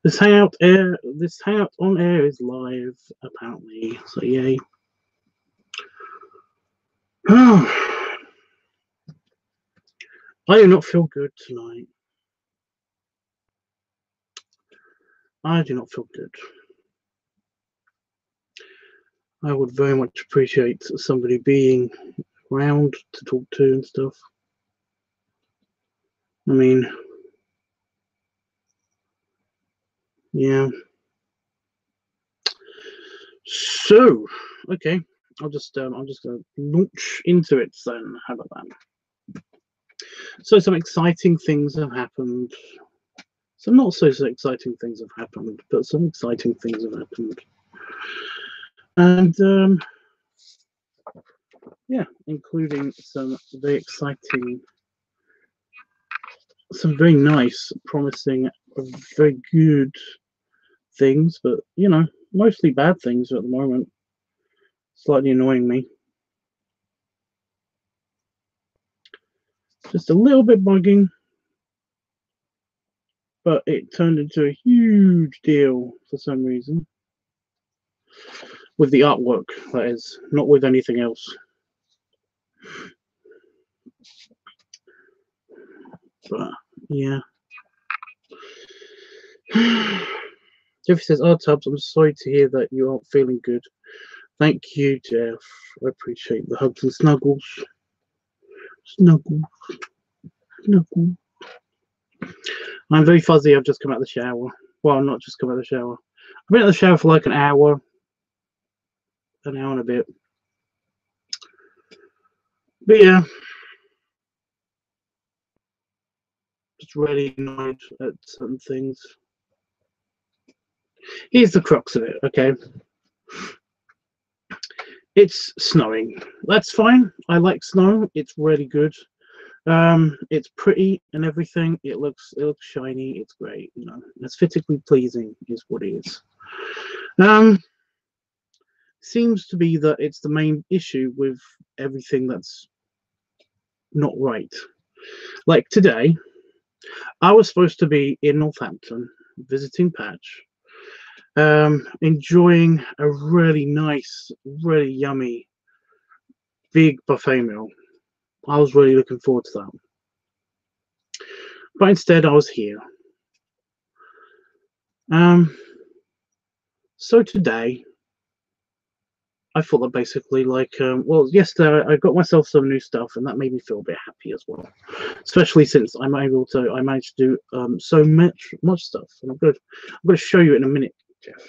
This hangout on air is live, apparently. So yay. I do not feel good tonight. I do not feel good. I would very much appreciate somebody being around to talk to and stuff. I mean, yeah. So, okay, I'm just gonna launch into it then. How about that? So some exciting things have happened. Some not so exciting things have happened, but some exciting things have happened. And yeah, including some very exciting, some very nice, promising, very good things, but you know, mostly bad things at the moment. Slightly annoying me. Just a little bit bugging, but it turned into a huge deal for some reason. With the artwork, that is, not with anything else. But yeah. Jeffy says, "Oh, Tubbs, I'm sorry to hear that you aren't feeling good." Thank you, Jeff. I appreciate the hugs and snuggles. Snuggle. Snuggle. I'm very fuzzy. I've just come out of the shower. Well, not just come out of the shower. I've been out of the shower for like an hour and a bit. But yeah, just really annoyed at certain things. Here's the crux of it, okay? It's snowing. That's fine. I like snow. It's really good. It's pretty and everything. It looks shiny. It's great. You know, aesthetically pleasing is what it is. Seems to be that it's the main issue with everything that's not right. Like today, I was supposed to be in Northampton visiting Patch, enjoying a really nice, really yummy, big buffet meal. I was really looking forward to that. But instead, I was here. So today, I thought that basically, like, well, yesterday I got myself some new stuff, and that made me feel a bit happy as well. Especially since I managed to do so much stuff, and I'm going to show you in a minute, Jeff.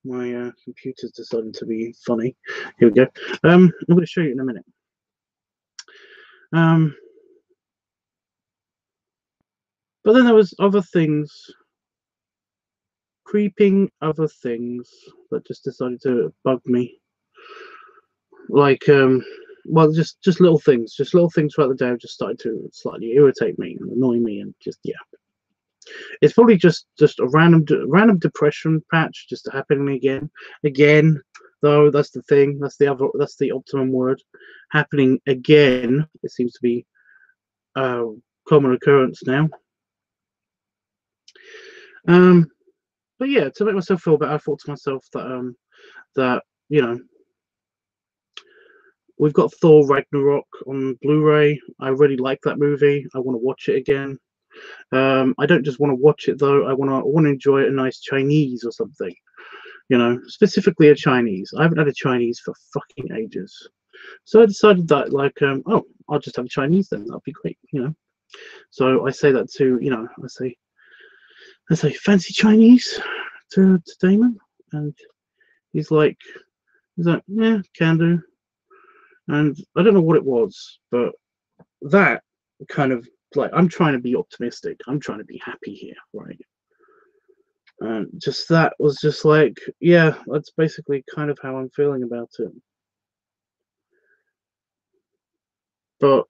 My computer's decided to be funny. Here we go. I'm going to show you in a minute. But then there was other things, creeping other things that just decided to bug me. Like, well, just little things throughout the day have just started to slightly irritate me and annoy me, and just, yeah. It's probably just a random depression patch just happening again. Though that's the thing. That's the optimum word. Happening again. It seems to be a common occurrence now. But yeah, to make myself feel better, I thought to myself that that, you know, we've got Thor Ragnarok on Blu-ray. I really like that movie. I want to watch it again. I don't just want to watch it though. I want to enjoy a nice Chinese or something. You know, specifically a Chinese. I haven't had a Chinese for fucking ages. So I decided that, like, oh, I'll just have a Chinese then. That'd be great, you know. So I say that to, you know, I say fancy Chinese to Damon, and he's like, yeah, can do. And I don't know what it was, but that kind of, like, I'm trying to be optimistic. I'm trying to be happy here, right? And just that was just like, yeah, that's basically kind of how I'm feeling about it. But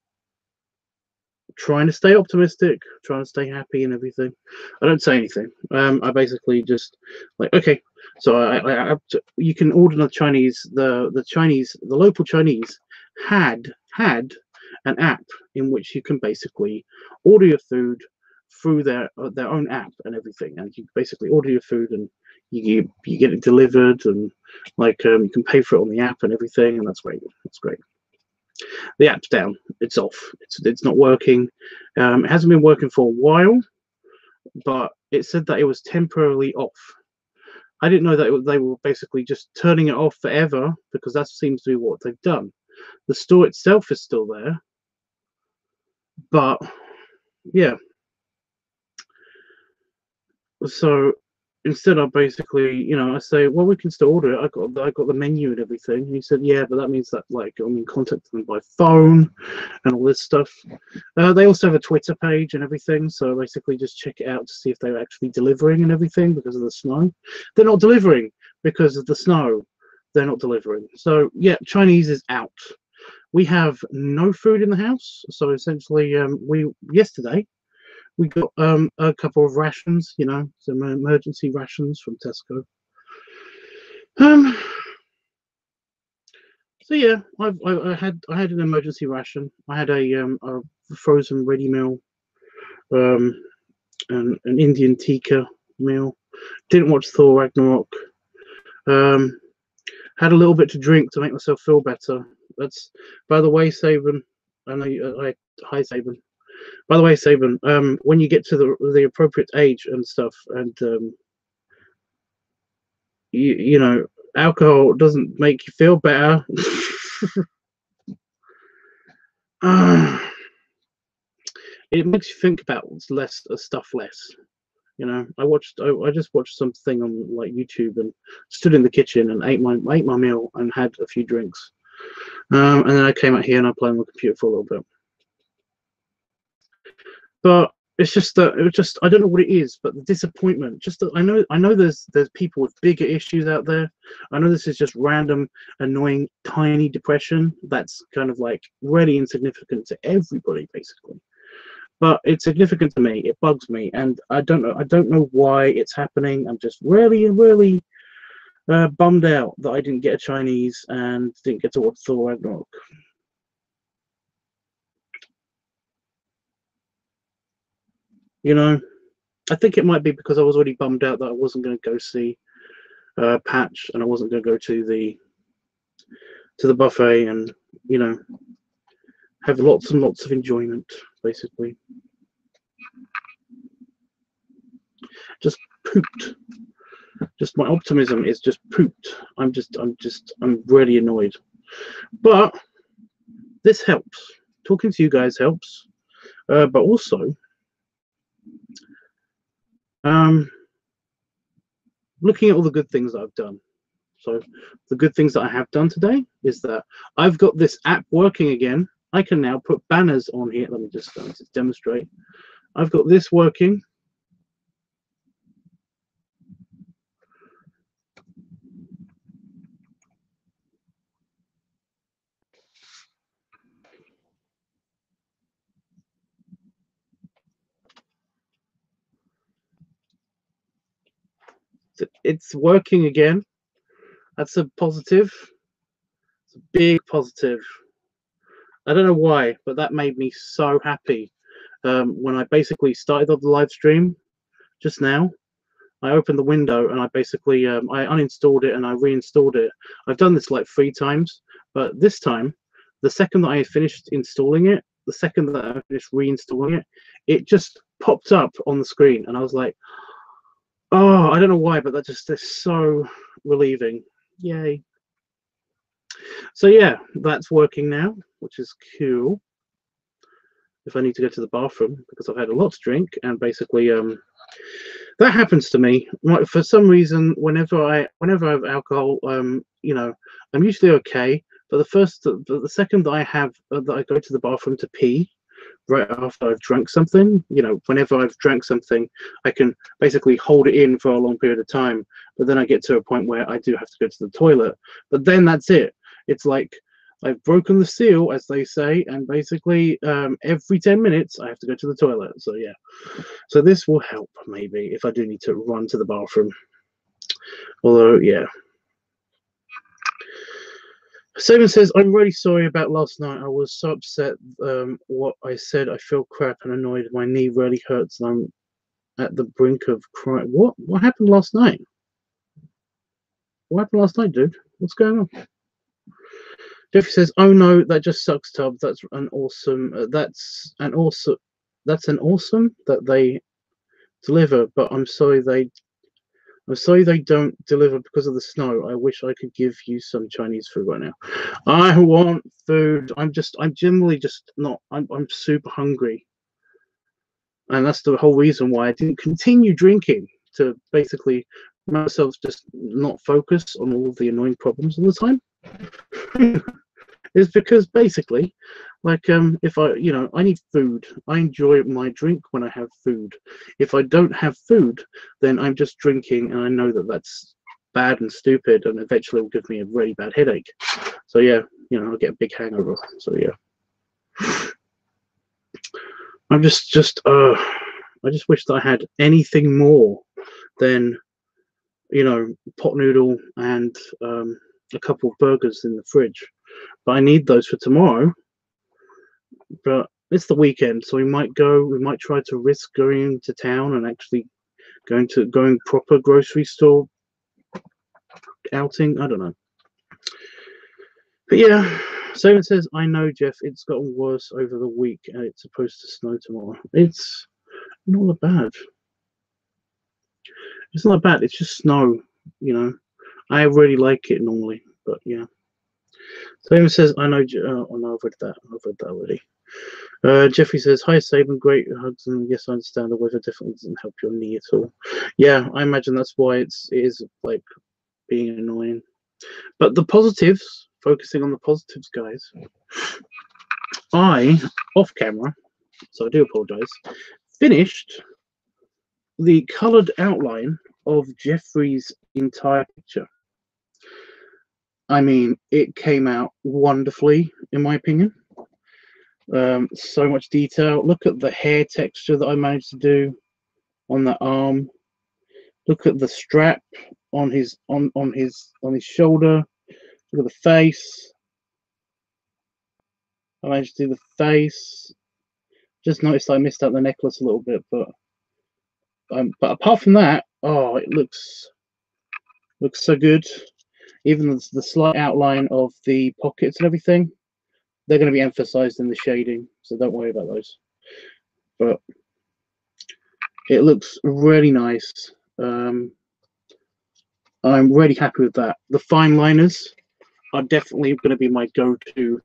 trying to stay optimistic, trying to stay happy and everything. I don't say anything. I basically just, like, okay, so you can order the Chinese. The local Chinese had an app in which you can basically order your food through their own app and everything, and you basically order your food and you get it delivered, and like you can pay for it on the app and everything, and that's great. That's great. The app's down. It's off. It's not working. It hasn't been working for a while, but it said that it was temporarily off. I didn't know that they were basically just turning it off forever, because that seems to be what they've done. The store itself is still there, but yeah. So instead, I basically, I say, well, we can still order it. I got the menu and everything. And he said, yeah, but that means that like I'm in contact with them by phone and all this stuff. They also have a Twitter page and everything. So basically, just check it out to see if they're actually delivering and everything because of the snow. They're not delivering because of the snow. They're not delivering. So yeah, Chinese is out. We have no food in the house. So essentially, yesterday we got a couple of rations, some emergency rations from Tesco. So yeah, I had an emergency ration. I had a frozen ready meal, an Indian tikka meal. Didn't watch Thor Ragnarok. Had a little bit to drink to make myself feel better. That's, by the way, Saban. Hi Saban. By the way, Saban, when you get to the appropriate age and stuff, and alcohol doesn't make you feel better. It makes you think about stuff less. I just watched something on like YouTube and stood in the kitchen and ate my meal and had a few drinks, and then I came out here and I played on the computer for a little bit. But it's just that I don't know what it is, but the disappointment. Just that I know there's people with bigger issues out there. I know this is just random, annoying, tiny depression that's kind of like really insignificant to everybody, basically. But it's significant to me. It bugs me, and I don't know why it's happening. I'm just really, really bummed out that I didn't get a Chinese and didn't get to watch Thor Ragnarok. I think it might be because I was already bummed out that I wasn't going to go see Patch, and I wasn't going to go to the buffet and have lots and lots of enjoyment, basically. Just pooped. Just my optimism is just pooped. I'm really annoyed. But this helps. Talking to you guys helps. But also, looking at all the good things that I've done. So the good things that I have done today is that I've got this app working again. I can now put banners on here. Let me just demonstrate. I've got this working. It's working again. That's a positive. It's a big positive. I don't know why, but that made me so happy. When I basically started the live stream just now, I opened the window and I basically I uninstalled it and I reinstalled it. I've done this like 3 times, but this time, the second that I finished installing it, the second that I finished reinstalling it, it just popped up on the screen, and I was like, oh, I don't know why, but that just is so relieving. Yay. So yeah, that's working now, which is cool. If I need to go to the bathroom because I've had a lot to drink, and basically that happens to me. For some reason, whenever I have alcohol, I'm usually okay. But the second that I go to the bathroom to pee, right after I've drank something, whenever I've drank something, I can basically hold it in for a long period of time. But then I get to a point where I do have to go to the toilet. But then that's it. It's like I've broken the seal, as they say, and basically every 10 minutes I have to go to the toilet. So yeah, so this will help maybe if I do need to run to the bathroom. Although yeah, Simon says, I'm really sorry about last night. I was so upset what I said. I feel crap and annoyed. My knee really hurts and I'm at the brink of crying. What happened last night? What happened last night, dude? What's going on? Jeffrey says, "Oh no, that just sucks, Tubbs. That's an awesome. That's an awesome that they deliver. But I'm sorry they don't deliver because of the snow. I wish I could give you some Chinese food right now. I want food. I'm generally just not. I'm super hungry, and that's the whole reason why I didn't continue drinking, to basically make myself just not focus on all of the annoying problems all the time." Is because basically, like, if I need food. I enjoy my drink when I have food. If I don't have food, then I'm just drinking, and I know that that's bad and stupid, and eventually will give me a really bad headache. So yeah, I'll get a big hangover. So yeah, I'm I just wish that I had anything more than pot noodle and a couple of burgers in the fridge. But I need those for tomorrow. But it's the weekend, so we might try to risk going to town and actually going proper grocery store outing. I don't know. But yeah, Simon says, I know, Jeff, it's gotten worse over the week and it's supposed to snow tomorrow. It's not that bad. It's not bad, it's just snow, I really like it normally, but yeah. Simon says, I know, oh no, I've read that already. Jeffrey says, hi Saban, great hugs, and yes, I understand the weather definitely doesn't help your knee at all. Yeah, I imagine that's why it is like being annoying. But the positives, focusing on the positives, guys. I, off camera, so I do apologize, finished the coloured outline of Jeffrey's entire picture. I mean, it came out wonderfully, in my opinion. So much detail. Look at the hair texture that I managed to do on that arm. Look at the strap on his shoulder. Look at the face. I managed to do the face. Just noticed I missed out the necklace a little bit, but apart from that, oh, it looks so good. Even the slight outline of the pockets and everything, they're going to be emphasized in the shading, so don't worry about those. But it looks really nice. I'm really happy with that. The fine liners are definitely going to be my go-to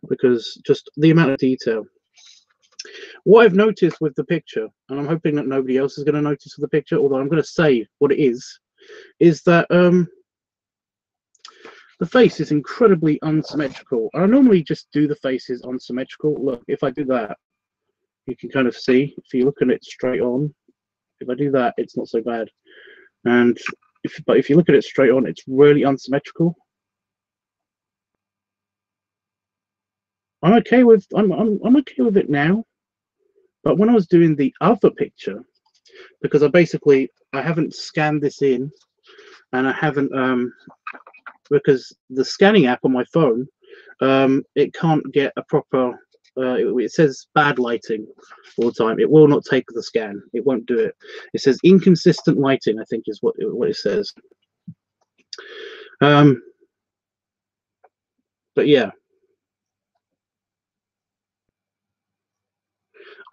because just the amount of detail. What I've noticed with the picture, and I'm hoping that nobody else is going to notice with the picture, although I'm going to say what it is that the face is incredibly unsymmetrical. I normally just do the faces unsymmetrical. Look, if I do that, you can kind of see, if you look at it straight on, if I do that, it's not so bad. And if you look at it straight on, it's really unsymmetrical. I'm okay with it now. But when I was doing the other picture, because I haven't scanned this in, and I haven't because the scanning app on my phone, it can't get a proper. It says bad lighting all the time. It will not take the scan. It won't do it. It says inconsistent lighting, I think is what it says. But yeah,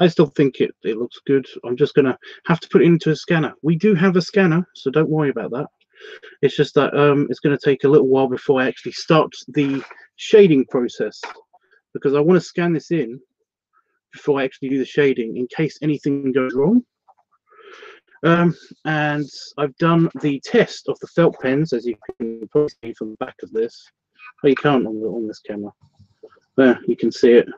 I still think it looks good. I'm just gonna have to put it into a scanner. We do have a scanner, so don't worry about that. It's just that it's going to take a little while before I actually start the shading process, because I want to scan this in before I actually do the shading in case anything goes wrong. And I've done the test of the felt pens, as you can probably see from the back of this. Oh, you can't on this camera. There, you can see it.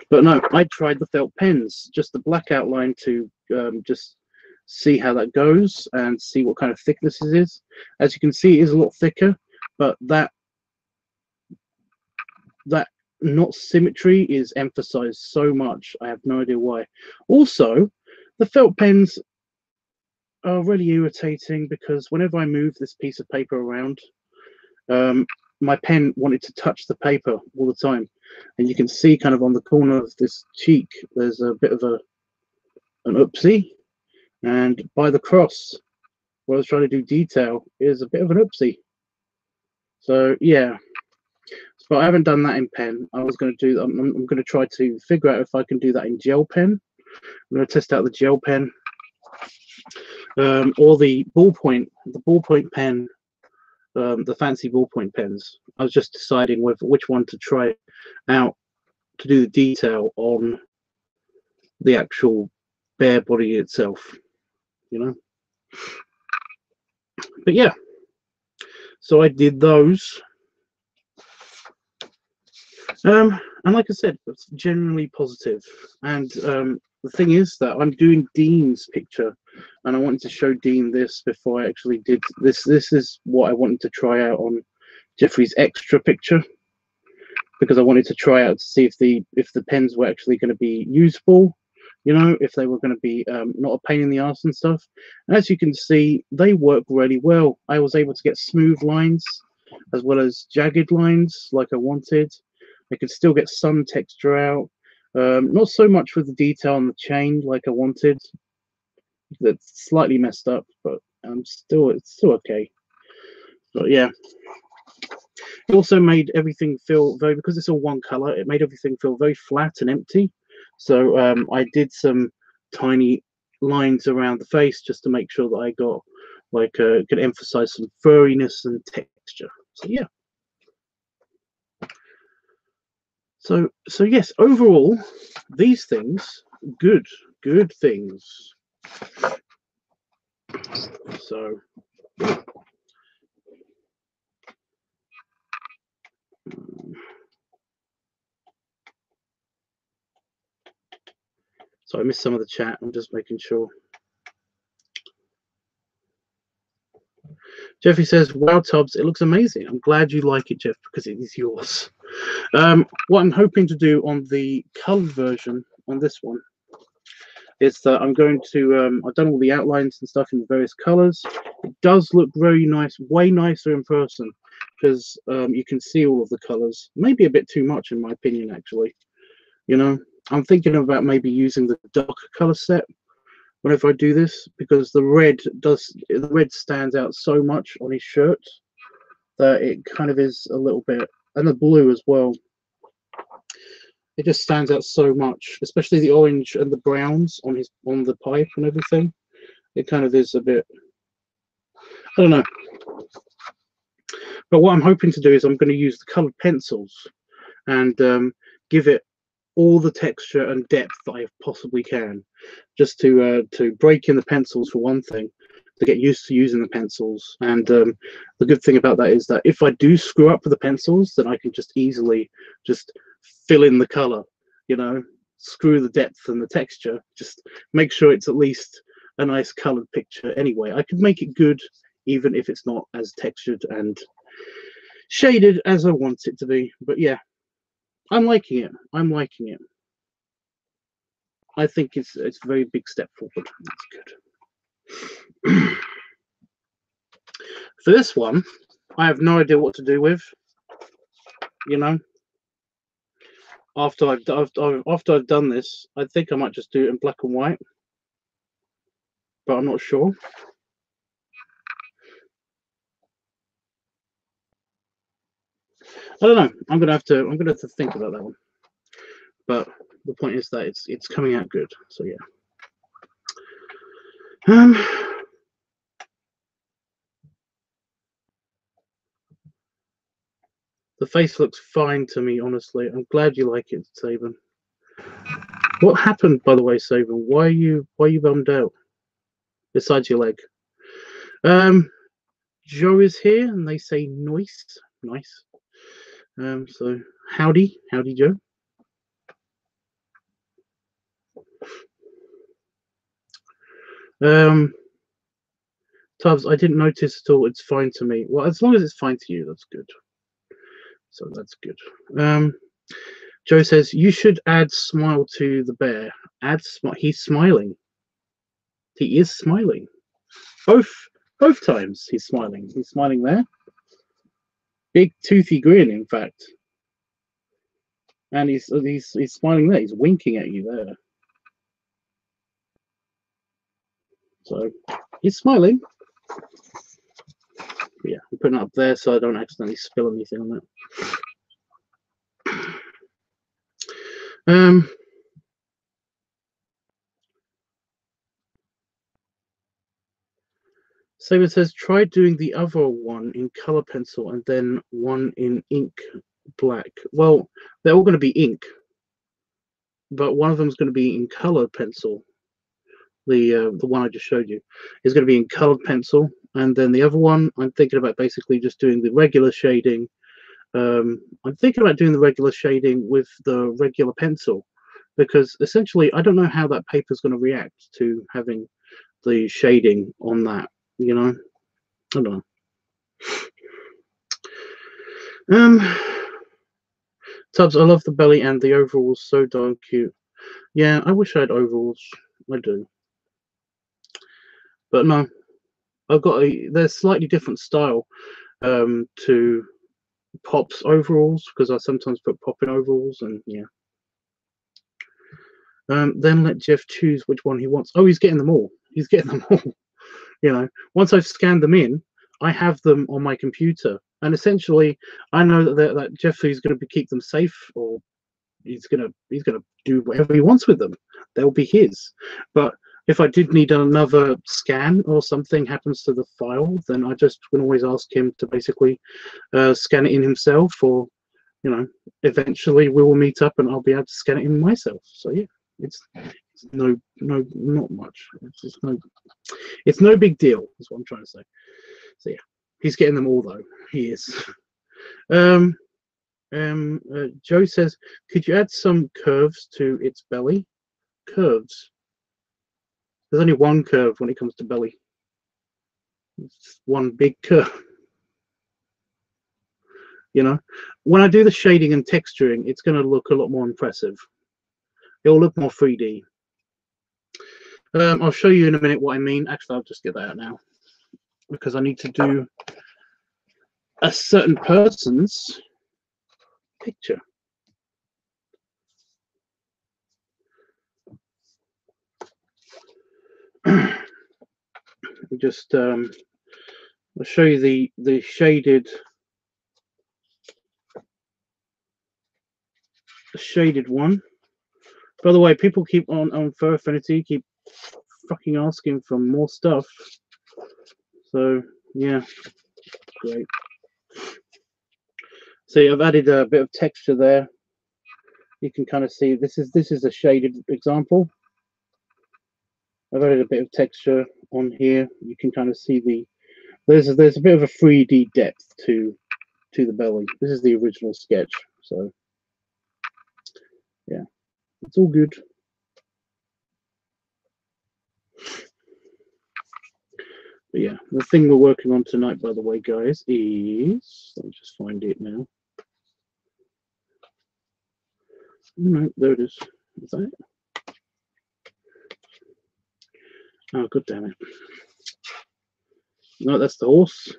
But no, I tried the felt pens, just the black outline to just see how that goes and see what kind of thickness it is. As you can see, it is a lot thicker, but that not symmetry is emphasized so much. I have no idea why. Also, the felt pens are really irritating because whenever I move this piece of paper around, my pen wanted to touch the paper all the time, and you can see kind of on the corner of this cheek there's a bit of an oopsie, and by the cross where I was trying to do detail is a bit of an oopsie. So yeah, but I haven't done that in pen. I was going to do. I'm going to try to figure out if I can do that in gel pen. I'm going to test out the gel pen, or the ballpoint pen, the fancy ballpoint pens. I was just deciding which one to try out to do the detail on the actual bear body itself, you know. But yeah, so I did those. And like I said, it's generally positive. And the thing is that I'm doing Dean's picture, and I wanted to show Dean this before I actually did this. This is what I wanted to try out on Jeffrey's extra picture, because I wanted to try out to see if the pens were actually going to be useful, you know, if they were going to be not a pain in the ass and stuff. And as you can see, they work really well. I was able to get smooth lines as well as jagged lines like I wanted. I could still get some texture out. Not so much with the detail on the chain like I wanted. That's slightly messed up, but it's still okay. But yeah, it also made everything feel very, because it's all one color, it made everything feel very flat and empty. So I did some tiny lines around the face just to make sure that I got like could emphasize some furriness and texture. So yeah. So yes, overall, these things, good things. So I missed some of the chat. I'm just making sure. Jeffrey says, "Wow, Tubbs, it looks amazing. I'm glad you like it, Jeff, because it is yours." What I'm hoping to do on the colored version on this one is that I'm going to, I've done all the outlines and stuff in the various colors. It does look very nice, way nicer in person, because you can see all of the colors. Maybe a bit too much in my opinion, actually. You know, I'm thinking about maybe using the darker color set whenever I do this, because the red stands out so much on his shirt that it kind of is a little bit, and the blue as well. It just stands out so much, especially the orange and the browns on the pipe and everything. It kind of is a bit, I don't know. But what I'm hoping to do is I'm going to use the colored pencils and give it all the texture and depth that I possibly can, just to break in the pencils for one thing, to get used to using the pencils. And the good thing about that is that if I do screw up with the pencils, then I can just easily just fill in the color, you know, screw the depth and the texture, just make sure it's at least a nice colored picture. Anyway, I could make it good even if it's not as textured and shaded as I want it to be. But yeah, I'm liking it. I think it's a very big step forward. That's good. For this one, I have no idea what to do with. You know, after I've done this, I think I might just do it in black and white, but I'm not sure. I don't know. I'm gonna have to think about that one. But the point is that it's coming out good. So yeah. The face looks fine to me, honestly. I'm glad you like it, Saban. What happened, by the way, Saban? Why are you bummed out? Besides your leg. Joe is here, and they say nice. So howdy, Joe. Tubbs, I didn't notice at all. It's fine to me. Well, as long as it's fine to you, that's good. So that's good. Joe says you should add smile to the bear. Add smile. He's smiling. He is smiling. Both times he's smiling. He's smiling there. Big toothy grin, in fact. And he's smiling there. He's winking at you there. So he's smiling. But yeah, I'm putting it up there so I don't accidentally spill anything on that. Saban says, try doing the other one in color pencil and then one in ink black. Well, they're all going to be ink, but one of them is going to be in colored pencil. The one I just showed you is going to be in colored pencil, and then the other one I'm thinking about basically just doing the regular shading. I'm thinking about doing the regular shading with the regular pencil, because essentially I don't know how that paper is going to react to having the shading on that. You know, I don't know. Tubbs, I love the belly and the overalls, so darn cute. Yeah, I wish I had overalls. I do. But no, I've got they're slightly different style to Pop's overalls, because I sometimes put Pop in overalls, and yeah. Then let Jeff choose which one he wants. Oh, he's getting them all. He's getting them all. You know, once I've scanned them in, I have them on my computer, and essentially, I know that Jeffrey's going to keep them safe, or he's gonna do whatever he wants with them. They'll be his. But if I did need another scan or something happens to the file, then I just can always ask him to basically scan it in himself, or you know, eventually we will meet up and I'll be able to scan it in myself. So yeah, it's not much. It's no big deal, is what I'm trying to say. So yeah, he's getting them all though. He is. Joe says, could you add some curves to its belly? Curves? There's only one curve when it comes to belly. It's one big curve. You know, when I do the shading and texturing, it's going to look a lot more impressive. It'll look more 3D. I'll show you in a minute what I mean. Actually, I'll just get that out now, because I need to do a certain person's picture. Just I'll show you the shaded one. By the way, people keep on Fur Affinity keep fucking asking for more stuff. So yeah, great. See, I've added a bit of texture there. You can kind of see this is a shaded example. I've added a bit of texture on here. You can kind of see there's a bit of a 3D depth to the belly. This is the original sketch, so yeah, it's all good. But yeah, the thing we're working on tonight, by the way, guys, is, let me just find it now. No, there it is. Is that it? Oh, god damn it. No, that's the horse.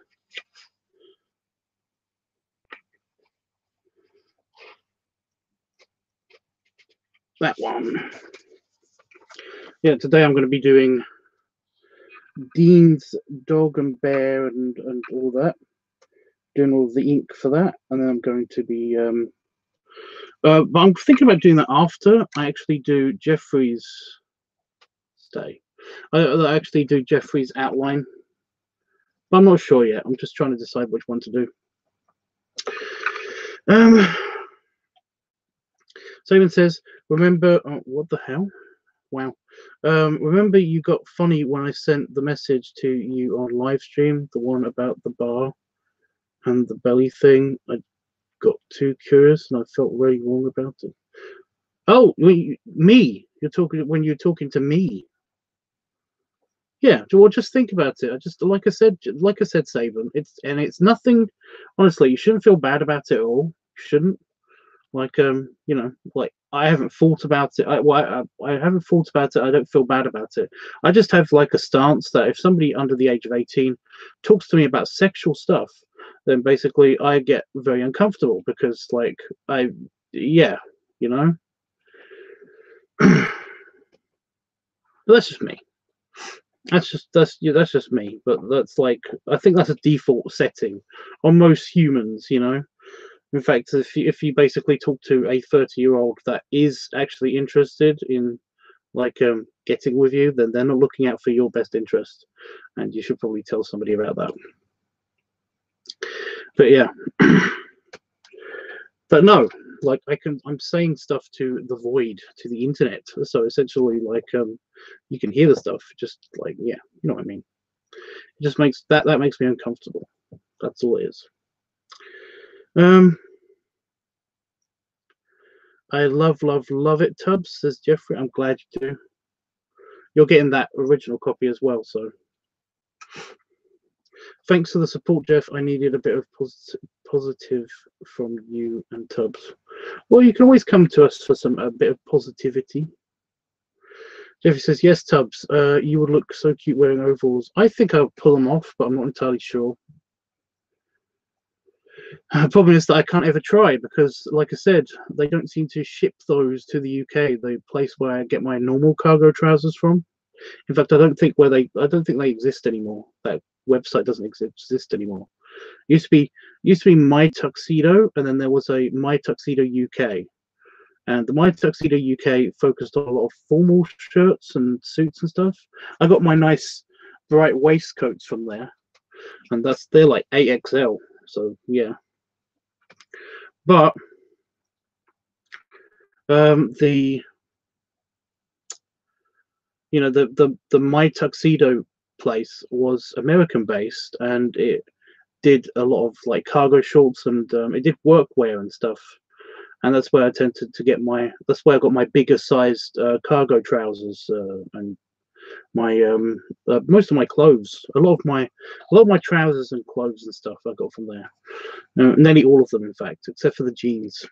That one. Yeah, today I'm going to be doing Dean's dog and bear and all that. Doing all the ink for that. And then I'm going to be... but I'm thinking about doing that after I actually do Jeffrey's stay. I actually do Jeffrey's outline. But I'm not sure yet. I'm just trying to decide which one to do. Simon says, remember, oh, what the hell? Wow. Remember you got funny when I sent the message to you on live stream, the one about the bar and the belly thing? I got too curious and I felt really wrong about it. Oh, me. You're talking when you're talking to me. Yeah, well, just think about it. I just like I said, Saban. It's nothing. Honestly, you shouldn't feel bad about it at all. You shouldn't. Like you know, like I haven't thought about it. I haven't thought about it. I don't feel bad about it. I just have like a stance that if somebody under the age of 18 talks to me about sexual stuff, then basically I get very uncomfortable because, like, yeah, you know. But that's just me. That's just me. But that's like, I think that's a default setting on most humans, you know. In fact, if you basically talk to a 30-year-old that is actually interested in, like, getting with you, then they're not looking out for your best interest, and you should probably tell somebody about that. But yeah. But no, like, I'm saying stuff to the void, to the internet. So essentially, like, you can hear the stuff, just like, yeah, you know what I mean. It just makes that makes me uncomfortable. That's all it is. I love it, Tubbs, says Jeffrey. I'm glad you do. You're getting that original copy as well, so thanks for the support, Jeff. I needed a bit of positive from you and Tubbs. Well, you can always come to us for a bit of positivity. Jeffrey says, yes, Tubbs, you would look so cute wearing overalls. I think I'll pull them off, but I'm not entirely sure. The problem is that I can't ever try because, like I said, they don't seem to ship those to the UK, the place where I get my normal cargo trousers from. In fact, I don't think they exist anymore. That website doesn't exist anymore. Used to be My Tuxedo, and then there was a My Tuxedo UK. And the My Tuxedo UK focused on a lot of formal shirts and suits and stuff. I got my nice bright waistcoats from there, and they're like 8XL. So yeah. But the My Tuxedo place was American based, and it did a lot of like cargo shorts, and it did workwear and stuff. And that's where I tended to get that's where I got my bigger sized cargo trousers and my most of my clothes. A lot of my trousers and clothes and stuff I got from there. Nearly all of them, in fact, except for the jeans.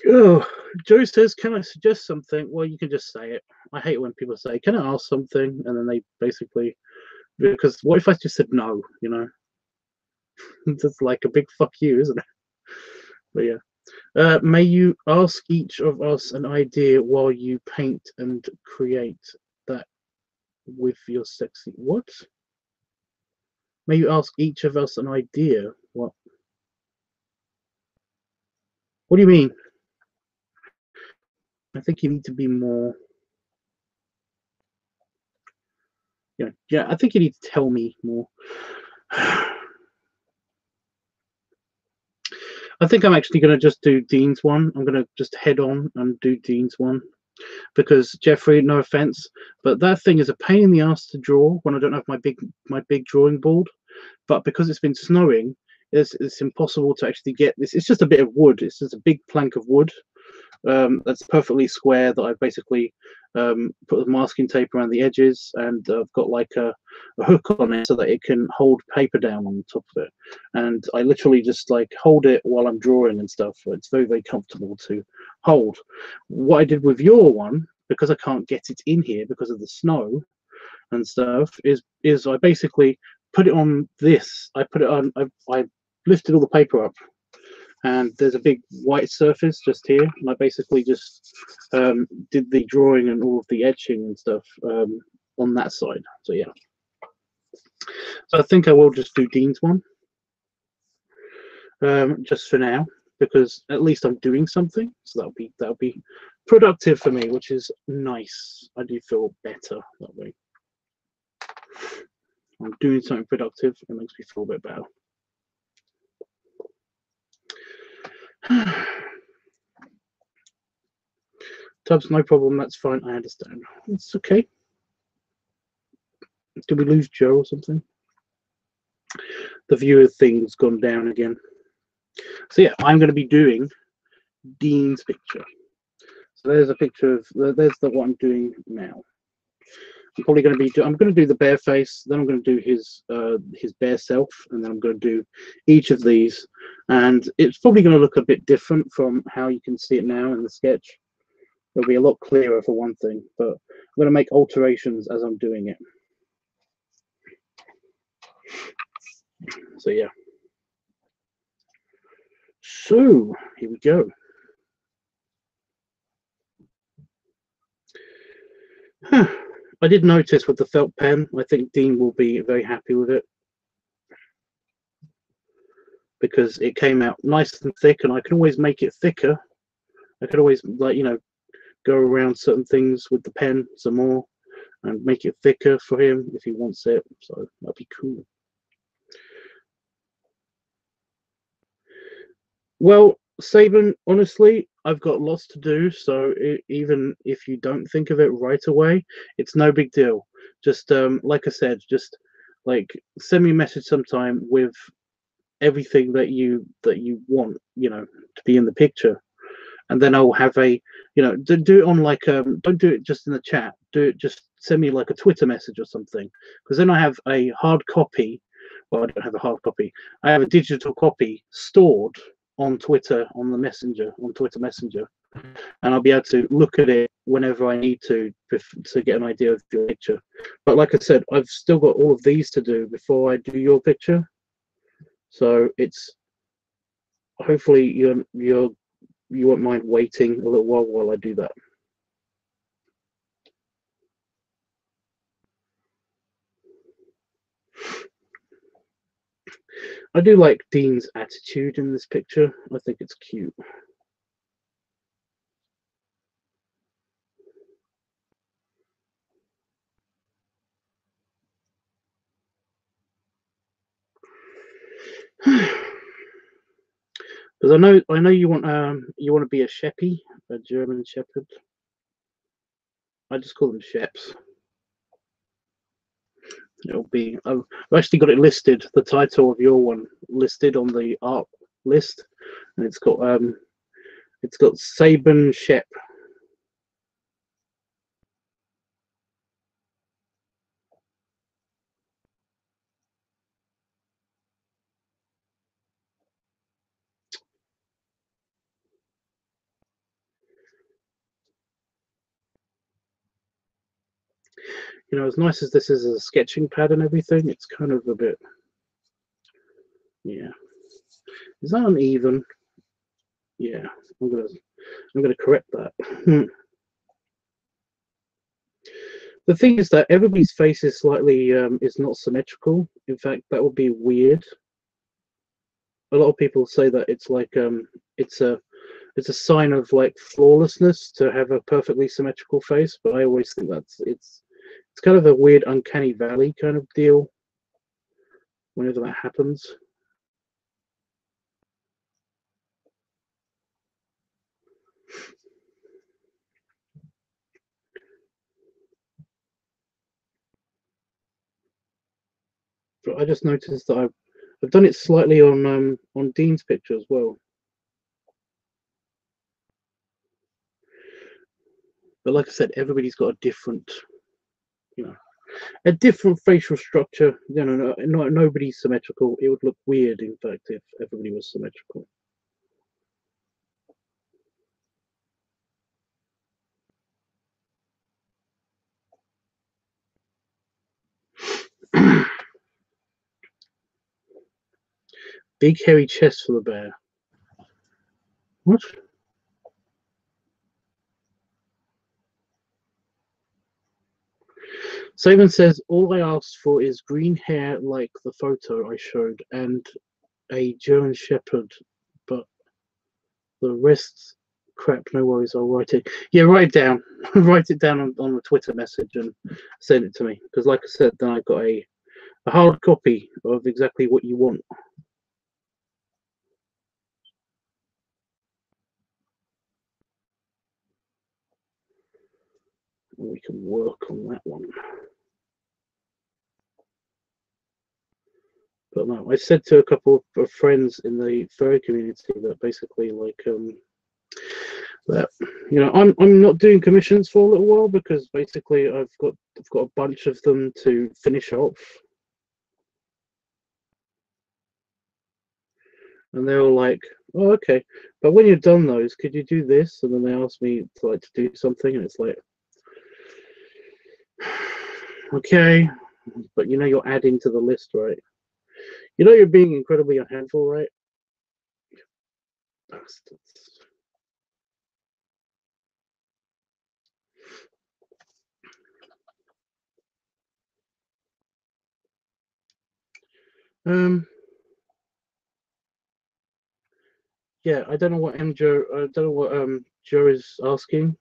Oh, Joe says, can I suggest something? Well, you can just say it. I hate when people say, can I ask something? And then they basically, because what if I just said no, you know? It's like a big fuck you, isn't it? But yeah. May you ask each of us an idea while you paint and create that with your sexy... What? May you ask each of us an idea? What? What do you mean? I think you need to be more... Yeah, I think you need to tell me more. I think I'm actually going to just do Dean's one. I'm going to just head on and do Dean's one. Because, Jeffrey, no offense, but that thing is a pain in the ass to draw when I don't have my big drawing board. But because it's been snowing, it's impossible to actually get this. It's just a bit of wood. It's just a big plank of wood that's perfectly square that I've basically put the masking tape around the edges, and I've got like a hook on it so that it can hold paper down on the top of it. And I literally just like hold it while I'm drawing and stuff. It's very, very comfortable to hold. What I did with your one, because I can't get it in here because of the snow and stuff, is I basically put it on this. I put it on. I lifted all the paper up, and there's a big white surface just here, and I basically just did the drawing and all of the etching and stuff on that side. So yeah. So I think I will just do Dean's one just for now, because at least I'm doing something. So that'll be productive for me, which is nice. I do feel better that way. I'm doing something productive. It makes me feel a bit better. Tubbs, no problem. That's fine. I understand. It's okay. Did we lose Joe or something? The viewer thing's gone down again. So yeah, I'm going to be doing Dean's picture. So there's a picture of there's the what I'm doing now. I'm probably going to be I'm going to do the bare face, then I'm going to do his bare self, and then I'm going to do each of these, and it's probably going to look a bit different from how you can see it now in the sketch. It'll be a lot clearer for one thing, but I'm going to make alterations as I'm doing it. So yeah. So here we go. I did notice with the felt pen, I think Dean will be very happy with it, because it came out nice and thick, and I can always make it thicker. I could always, like, you know, go around certain things with the pen some more and make it thicker for him if he wants it. So that'd be cool. Well, Saban, honestly, I've got lots to do, so even if you don't think of it right away, it's no big deal. Just like I said, just like send me a message sometime with everything that you want, you know, to be in the picture, and then I'll have a, you know, do it on like don't do it just in the chat. Do it, just send me like a Twitter message or something, because then I have a hard copy. Well, I don't have a hard copy. I have a digital copy stored on Twitter, on the messenger, on Twitter Messenger, and I'll be able to look at it whenever I need to get an idea of your picture. But like I said, I've still got all of these to do before I do your picture, so it's hopefully you won't mind waiting a little while I do that. I do like Dean's attitude in this picture. I think it's cute. Because I know you want to be a sheppy, a German Shepherd. I just call them sheps. It'll be. I've actually got it listed. The title of your one listed on the art list, and it's got Saban Shep. You know, as nice as this is as a sketching pad and everything, it's kind of a bit, yeah. Is that uneven? Yeah, I'm gonna correct that. The thing is that everybody's face is slightly is not symmetrical. In fact, that would be weird. A lot of people say that it's like it's a sign of like flawlessness to have a perfectly symmetrical face, but I always think that's it's kind of a weird uncanny valley kind of deal whenever that happens. But I just noticed that I've done it slightly on Dean's picture as well. But like I said, everybody's got a different, you know, a different facial structure. You know, nobody's symmetrical. It would look weird, in fact, if everybody was symmetrical. Big hairy chest for the bear. What? Saban says, all I asked for is green hair like the photo I showed and a German Shepherd, but the rest, crap, no worries, I'll write it. Yeah, write it down. Write it down on the Twitter message and send it to me. Because like I said, then I've got a hard copy of exactly what you want. And we can work on that one. But no, I said to a couple of friends in the furry community that basically like that, you know, I'm not doing commissions for a little while because basically I've got a bunch of them to finish off, and they're all like, Oh, okay. But when you're done those, could you do this? And then they ask me to like to do something, and it's like, okay, but you know you're adding to the list, right? You know you're being incredibly unhelpful, right? Bastards. Um, yeah, I don't know what Joe. I don't know what Joe is asking.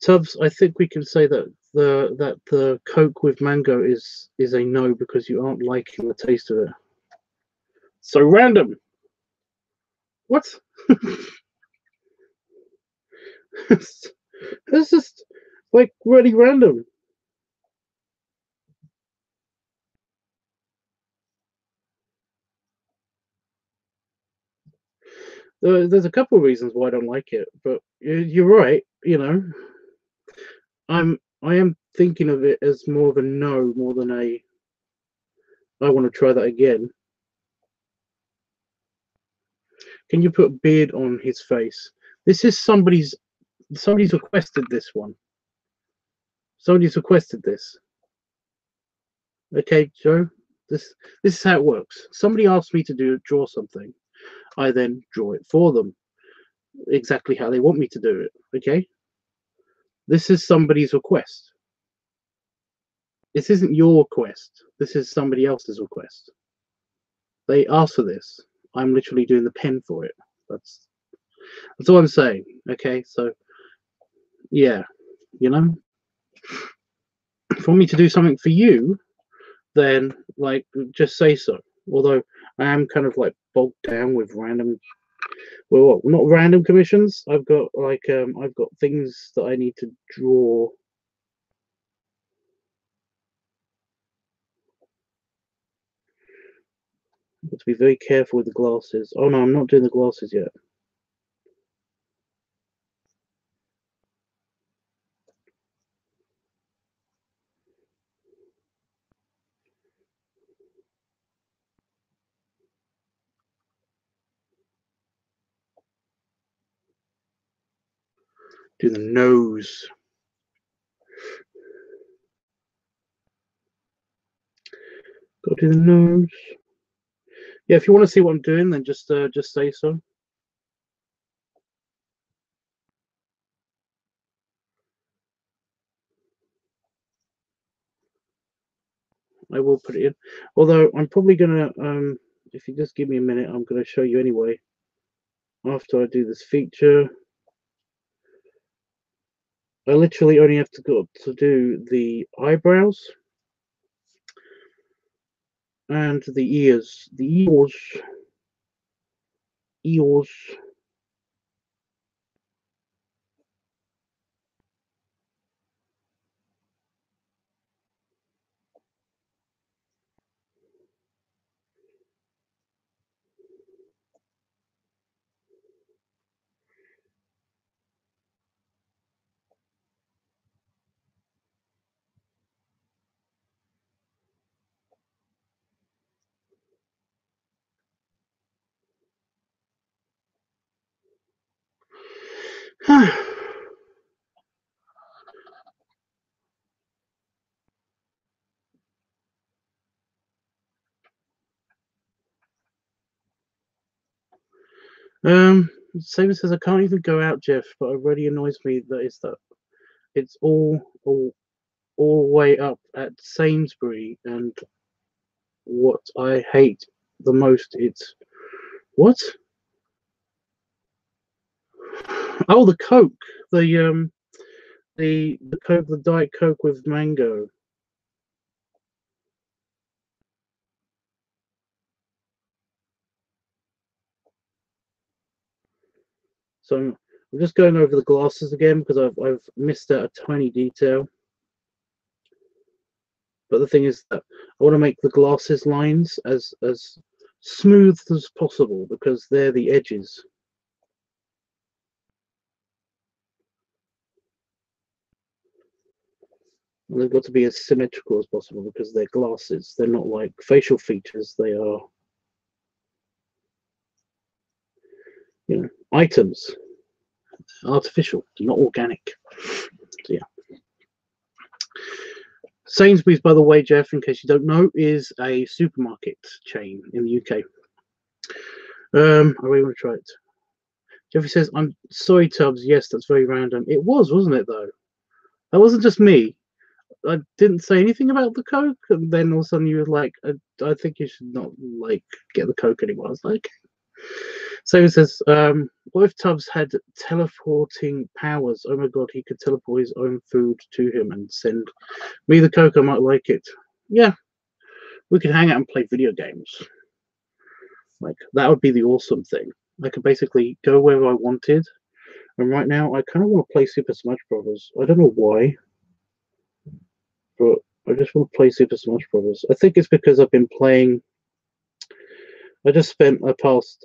Tubbs, I think we can say that the Coke with mango is a no because you aren't liking the taste of it. So random. What? It's just like really random. There's a couple of reasons why I don't like it, but you're right. You know, I am thinking of it as more of a no more than a I want to try that again. Can you put beard on his face? This is somebody's requested this one. Somebody's requested this. Okay, Joe. This is how it works. Somebody asked me to draw something. I then draw it for them exactly how they want me to do it. Okay. This is somebody's request. This isn't your request. This is somebody else's request. They asked for this. I'm literally doing the pen for it. That's all I'm saying. Okay, so yeah, you know, for me to do something for you, then like just say so. Although I am kind of like bogged down with random, well, not random commissions. I've got things that I need to draw. Got to be very careful with the glasses. Oh no, I'm not doing the glasses yet. Do the nose. Got to do the nose. Yeah, if you want to see what I'm doing, then just say so. I will put it in. Although I'm probably gonna if you just give me a minute, I'm gonna show you anyway. After I do this feature, I literally only have to go to do the eyebrows and the ears. The ears. Saber says I can't even go out, Jeff, but it really annoys me that it's all the way up at Sainsbury, and what I hate the most it's what? Oh, the Coke, the Coke, the Diet Coke with mango. So I'm just going over the glasses again because I've missed out a tiny detail. But the thing is that I want to make the glasses lines as smooth as possible because they're the edges. And they've got to be as symmetrical as possible because they're glasses. They're not like facial features. They are, you know, items. Artificial, not organic. So yeah. Sainsbury's, by the way, Jeff, in case you don't know, is a supermarket chain in the UK. I really want to try it. Jeffrey says, I'm sorry, Tubbs. Yes, that's very random. It was, wasn't it, though? That wasn't just me. I didn't say anything about the Coke, and then all of a sudden you were like, I think you should not, like, get the Coke anymore. I was like... So he says, what if Tubbs had teleporting powers? Oh my god, he could teleport his own food to him and send me the Coke. I might like it. Yeah, we could hang out and play video games. Like, that would be the awesome thing. I could basically go wherever I wanted. And right now, I kind of want to play Super Smash Brothers. I don't know why, but I just want to play Super Smash Brothers. I think it's because I've been playing. I just spent a past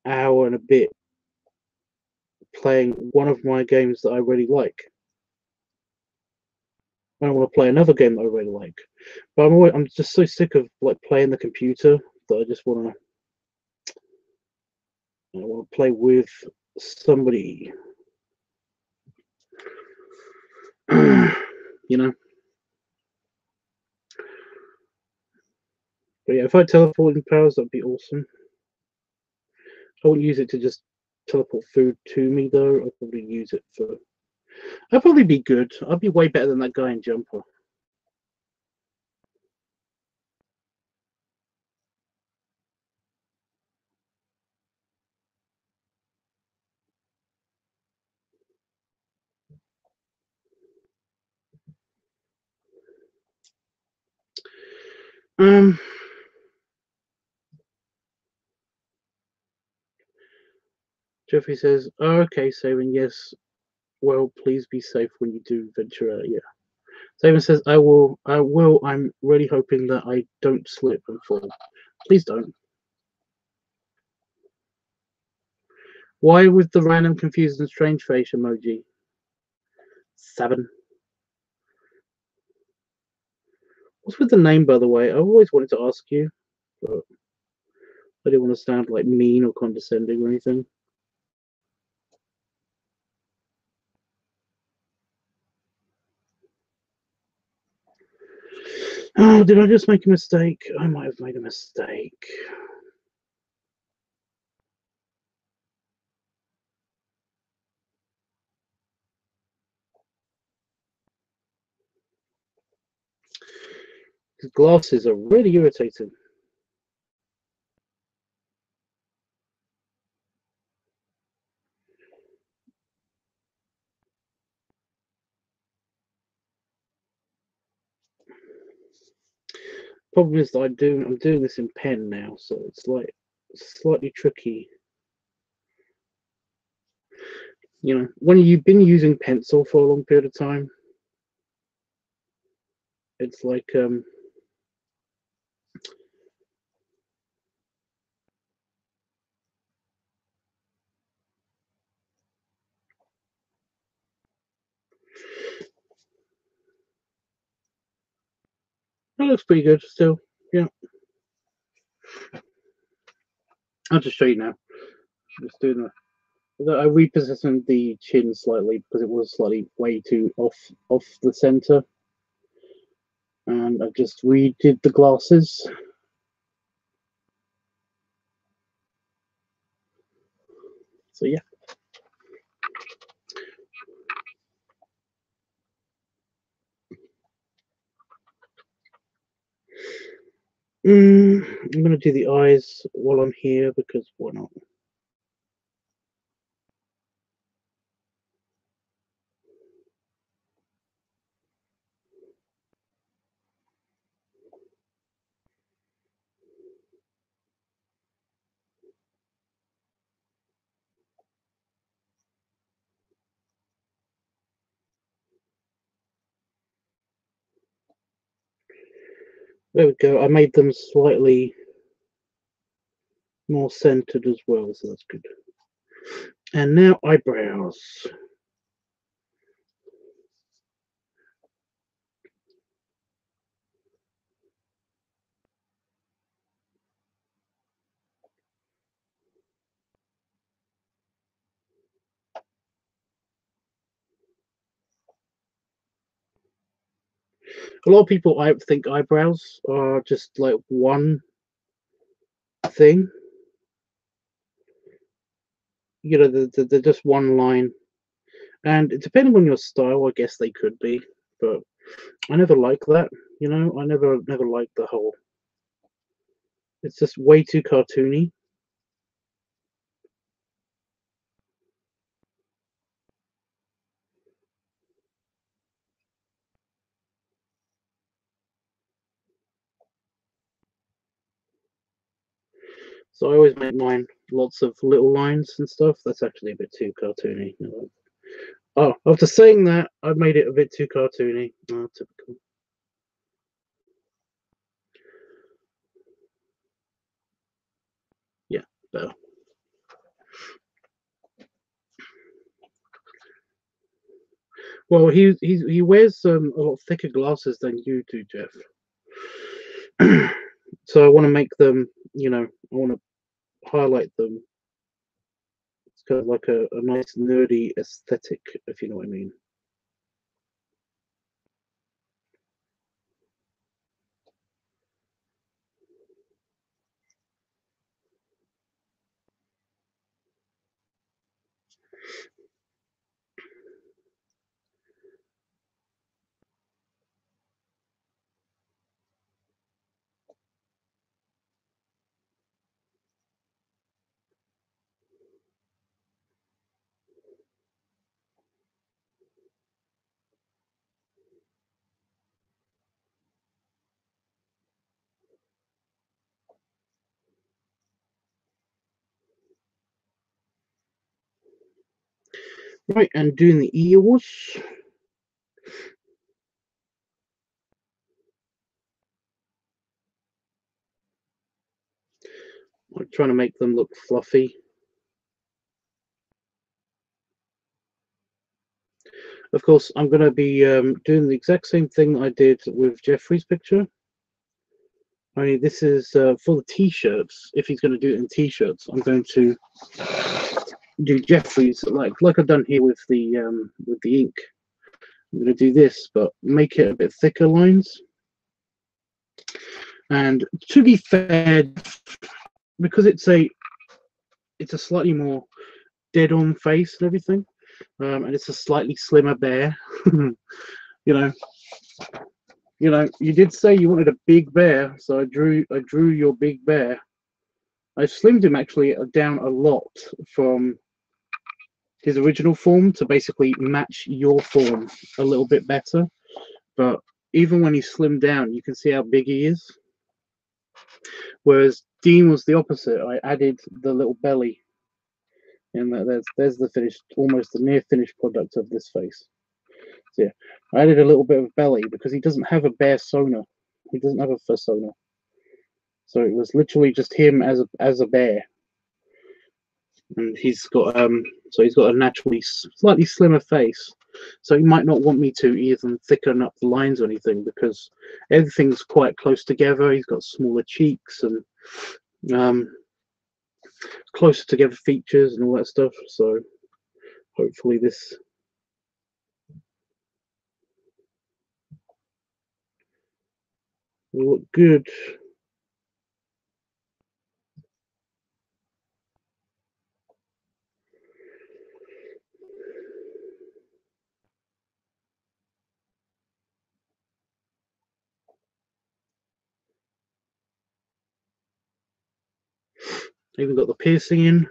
hour and a bit playing one of my games that I really like. I want to play another game that I really like, but I'm just so sick of like playing the computer that I just want to play with somebody. You know. But yeah, if I had teleporting powers, that'd be awesome. I wouldn't use it to just teleport food to me though. I'd probably use it for. I'd probably be good. I'd be way better than that guy in Jumper. Jeffrey says, oh, okay, Savin, yes. Well, please be safe when you do venture out. Yeah. Savin says, I will. I'm really hoping that I don't slip and fall. Please don't. Why with the random, confused, and strange face emoji? 7. What's with the name, by the way? I always wanted to ask you, but I didn't want to sound like mean or condescending or anything. Oh, did I just make a mistake? I might have made a mistake. His glasses are really irritating. Problem is that I'm doing this in pen now, so it's like slightly tricky. You know, when you've been using pencil for a long period of time, it's like that looks pretty good still. Yeah. I'll just show you now. Just doing that. I repositioned the chin slightly because it was slightly way too off the center, and I just redid the glasses. So yeah. I'm gonna do the eyes while I'm here because why not? There we go. I made them slightly more centered as well, so that's good. And now eyebrows. A lot of people I think eyebrows are just like one thing. You know, they're just one line. And depending on your style, I guess they could be. But I never like that. You know, I never liked the whole. It's just way too cartoony. So I always make mine lots of little lines and stuff. That's actually a bit too cartoony. Oh, after saying that, I've made it a bit too cartoony. Oh, typical. Yeah, better. Well, he wears a lot thicker glasses than you do, Jeff. So I want to make them. You know, I want to highlight them. It's kind of like a nice nerdy aesthetic, if you know what I mean. Right, and doing the ears. I'm trying to make them look fluffy. Of course, I'm going to be doing the exact same thing that I did with Jeffrey's picture. Only this is for the t-shirts. If he's going to do it in t-shirts, I'm going to do Jeffrey's like I've done here with the ink. I'm going to do this, but make it a bit thicker lines. And to be fair, because it's a slightly more dead-on face and everything, and it's a slightly slimmer bear. you know, you did say you wanted a big bear, so I drew your big bear. I slimmed him actually down a lot from his original form to basically match your form a little bit better. But even when he's slimmed down, you can see how big he is. Whereas Dean was the opposite. I added the little belly, and there's the finished, almost the near finished product of this face. So yeah, I added a little bit of belly because he doesn't have a persona. He doesn't have a persona. So it was literally just him as a bear, and he's got a naturally slightly slimmer face. So he might not want me to even thicken up the lines or anything because everything's quite close together. He's got smaller cheeks and um, closer together features and all that stuff. So hopefully this will look good. Even got the piercing in,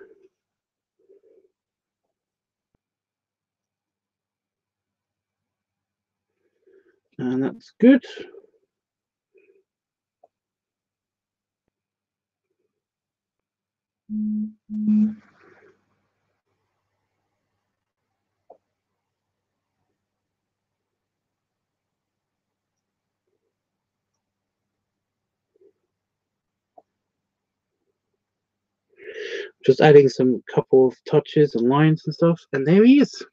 and that's good. Just adding some couple of touches and lines and stuff, and there he is.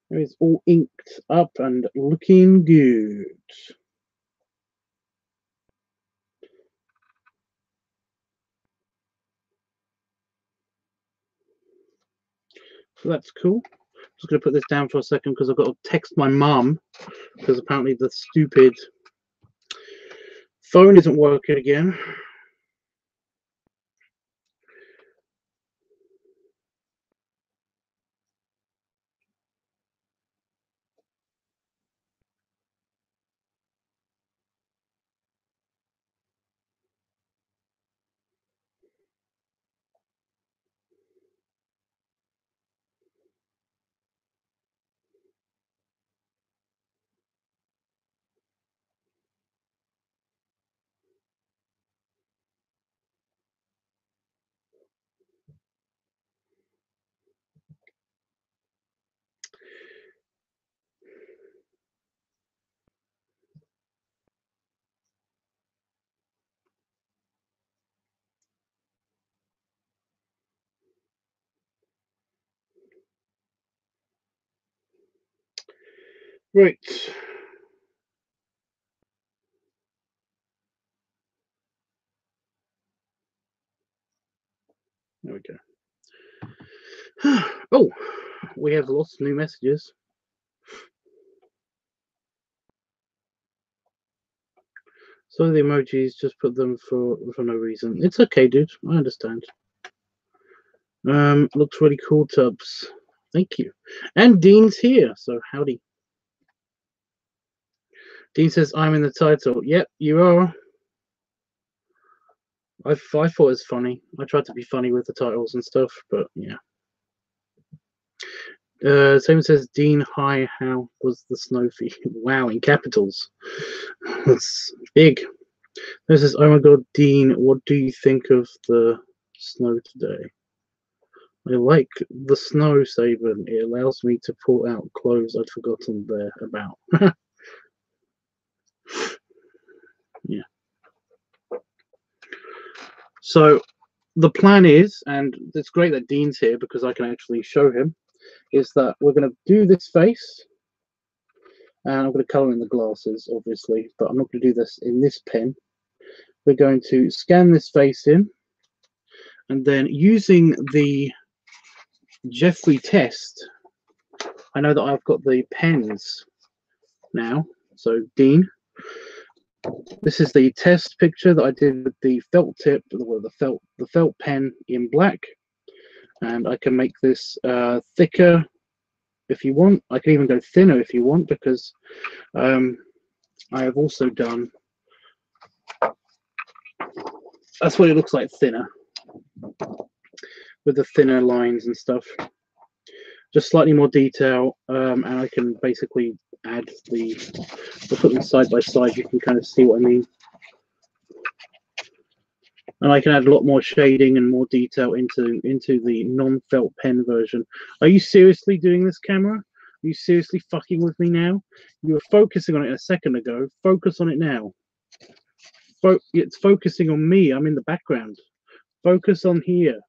It's all inked up and looking good. So that's cool. Just going to put this down for a second because I've got to text my mum because apparently the stupid phone isn't working again. Right. There we go. Oh, we have lots of new messages. So the emojis, just put them for no reason. It's okay, dude. I understand. Looks really cool, Tubbs. Thank you. And Dean's here, so howdy. Dean says, I'm in the title. Yep, you are. I thought it was funny. I tried to be funny with the titles and stuff, but yeah. Someone says, Dean, hi, how was the snow for you? Wow, in capitals. That's big. This is, oh my god, Dean, what do you think of the snow today? I like the snow, Saban. It allows me to pull out clothes I'd forgotten there about. Yeah. So the plan is, and it's great that Dean's here because I can actually show him, is that we're going to do this face, and I'm going to color in the glasses, obviously, but I'm not going to do this in this pen. We're going to scan this face in, and then using the Jeffrey test, I know that I've got the pens now. So Dean, this is the test picture that I did with the felt tip, or the felt pen in black, and I can make this thicker if you want. I can even go thinner if you want, because I have also done. That's what it looks like, thinner, with the thinner lines and stuff. Just slightly more detail, and I can basically add I'll put them side by side. You can kind of see what I mean. And I can add a lot more shading and more detail into the non-felt pen version. Are you seriously doing this, camera? Are you seriously fucking with me now? You were focusing on it a second ago. Focus on it now. It's focusing on me. I'm in the background. Focus on here.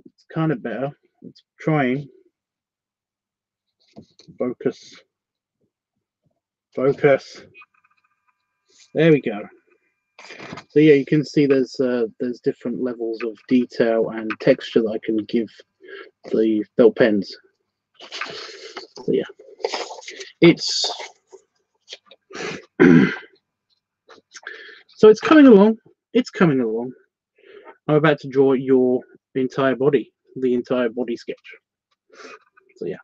It's kind of better. It's trying. Focus. Focus. There we go. So yeah, you can see there's different levels of detail and texture that I can give the felt pens. So yeah, it's so it's coming along. It's coming along. I'm about to draw your entire body, the entire body sketch. So yeah.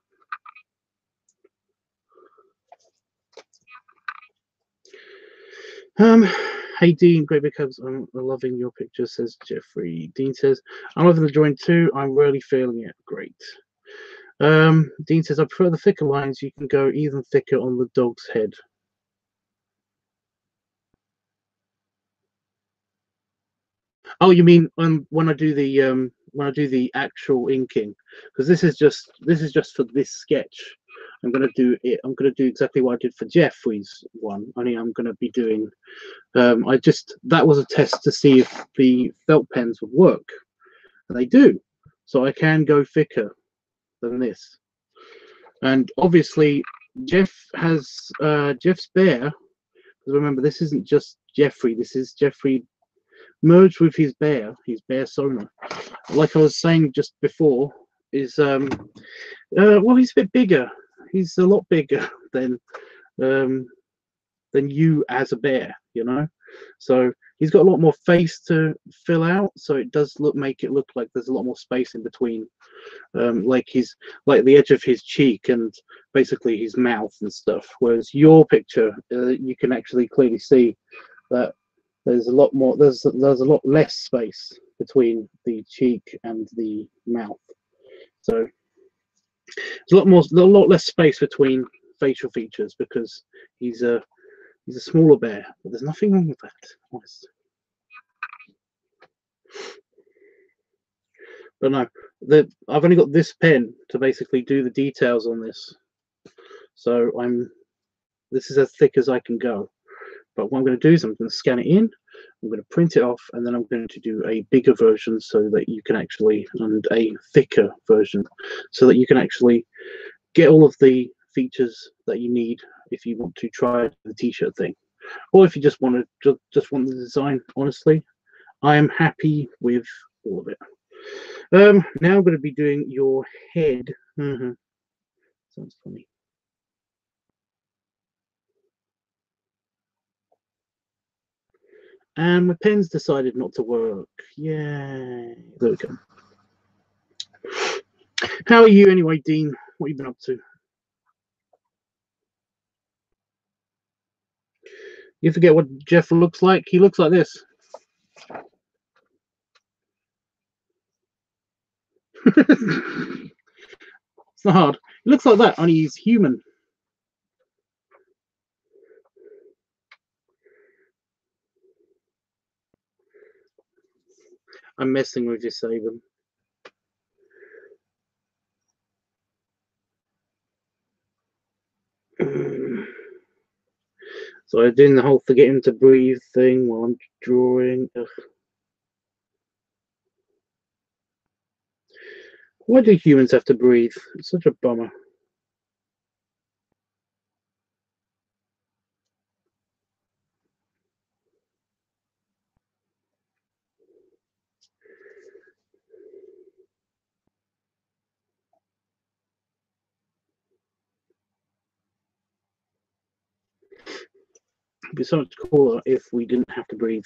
Hey Dean, great big hugs. I'm loving your picture, says Jeffrey. Dean says, I'm loving the drawing too. I'm really feeling it. Great. Dean says, I prefer the thicker lines. You can go even thicker on the dog's head. Oh, you mean when I do the actual inking? Because this is just for this sketch. I'm going to do it. I'm going to do exactly what I did for Jeffrey's one. Only I'm going to be doing. That was a test to see if the felt pens would work, and they do. So I can go thicker than this. And obviously, Jeff has Jeff's bear. Remember, this isn't just Jeffrey. This is Jeffrey merged with his bear Sona. Like I was saying just before, is well, he's a bit bigger. He's a lot bigger than you as a bear, you know. So he's got a lot more face to fill out. So it does make it look like there's a lot more space in between, like the edge of his cheek and basically his mouth and stuff. Whereas your picture, you can actually clearly see that there's a lot more. There's a lot less space between the cheek and the mouth. So there's a lot less space between facial features because he's a smaller bear. But there's nothing wrong with that. Honest. But no, I've only got this pen to basically do the details on this. So this is as thick as I can go. But what I'm going to do is I'm going to scan it in, I'm going to print it off, and then I'm going to do a bigger version so that you can actually, and a thicker version, so that you can actually get all of the features that you need if you want to try the t-shirt thing. Or if you just want to just want the design, honestly, I am happy with all of it. Now I'm going to be doing your head. Sounds funny. And my pen's decided not to work. Yay. There we go. How are you anyway, Dean? What have you been up to? You forget what Jeff looks like? He looks like this. It's not hard. He looks like that, only he's human. I'm messing with you, Saban. So I'm doing the whole forgetting to breathe thing while I'm drawing. Ugh. Why do humans have to breathe? It's such a bummer. It'd be so much cooler if we didn't have to breathe.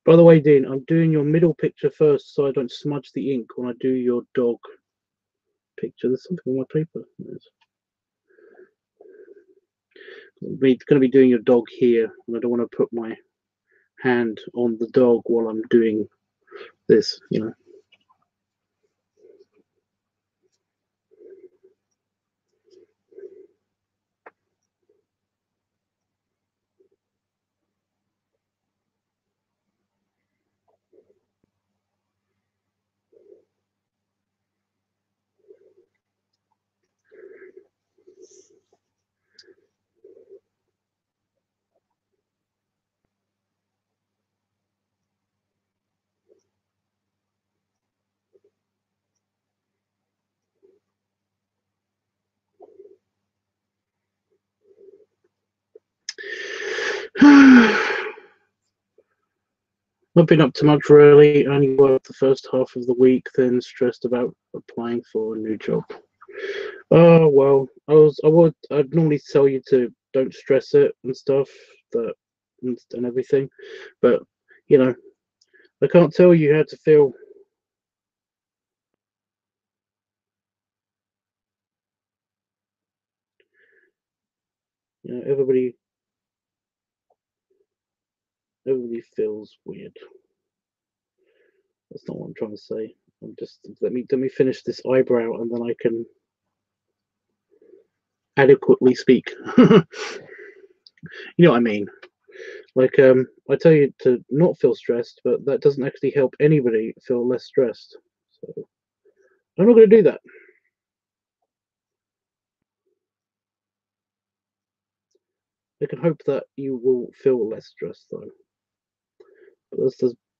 By the way, Dean, I'm doing your middle picture first so I don't smudge the ink when I do your dog picture. There's something on my paper. I'm going to be doing your dog here, and I don't want to put my hand on the dog while I'm doing this, you know. Not been up to much really. Only worked the first half of the week, then stressed about applying for a new job. Oh well, I'd normally tell you to don't stress it and stuff, and everything, but you know, I can't tell you how to feel. You know, everybody feels weird. That's not what I'm trying to say. I'm just let me finish this eyebrow and then I can adequately speak. You know what I mean? Like I tell you to not feel stressed, but that doesn't actually help anybody feel less stressed. So I'm not going to do that. I can hope that you will feel less stressed, though. But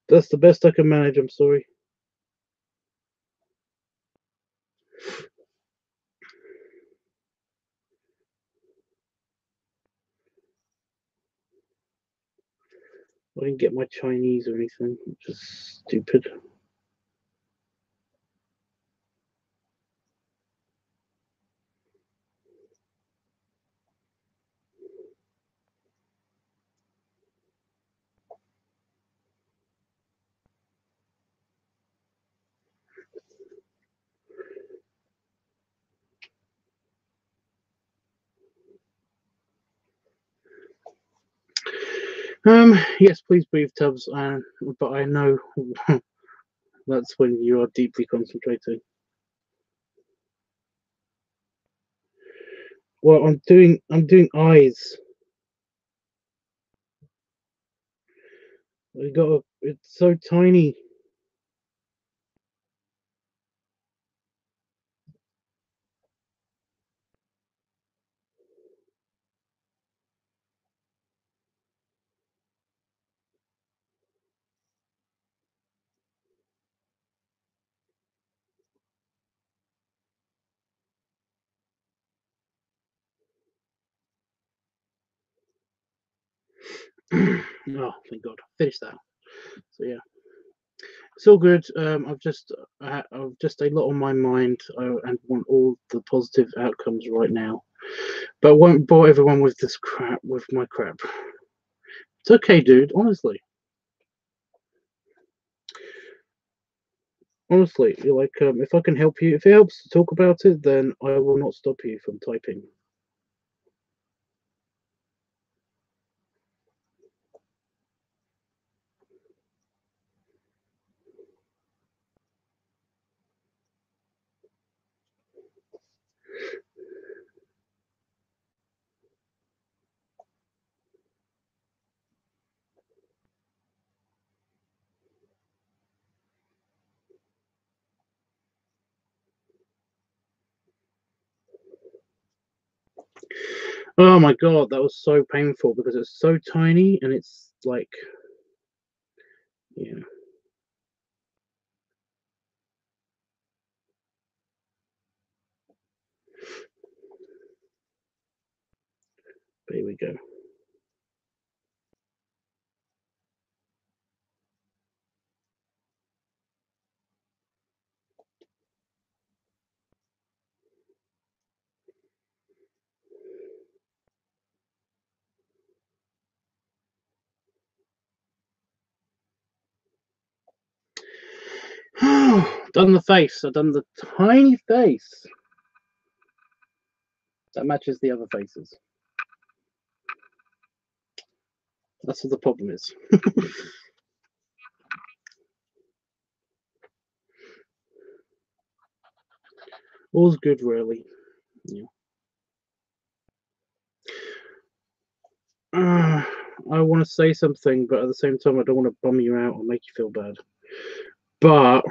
that's the best I can manage. I'm sorry. I didn't get my Chinese or anything, which is stupid. Yes, please breathe, Tubbs. But I know that's when you are deeply concentrating. Well, I'm doing eyes. It's so tiny. Oh, thank God, finished that. So yeah, it's all good. I've just a lot on my mind, and want all the positive outcomes right now. But I won't bore everyone with this crap, with my crap. It's okay, dude. Honestly, you're like, if I can help you, if it helps to talk about it, then I will not stop you from typing. Oh my God, that was so painful because it's so tiny and it's like, yeah, there we go. Done the face. I've done the tiny face that matches the other faces. That's what the problem is. All's good, really. Yeah. I want to say something, but at the same time, I don't want to bum you out or make you feel bad. But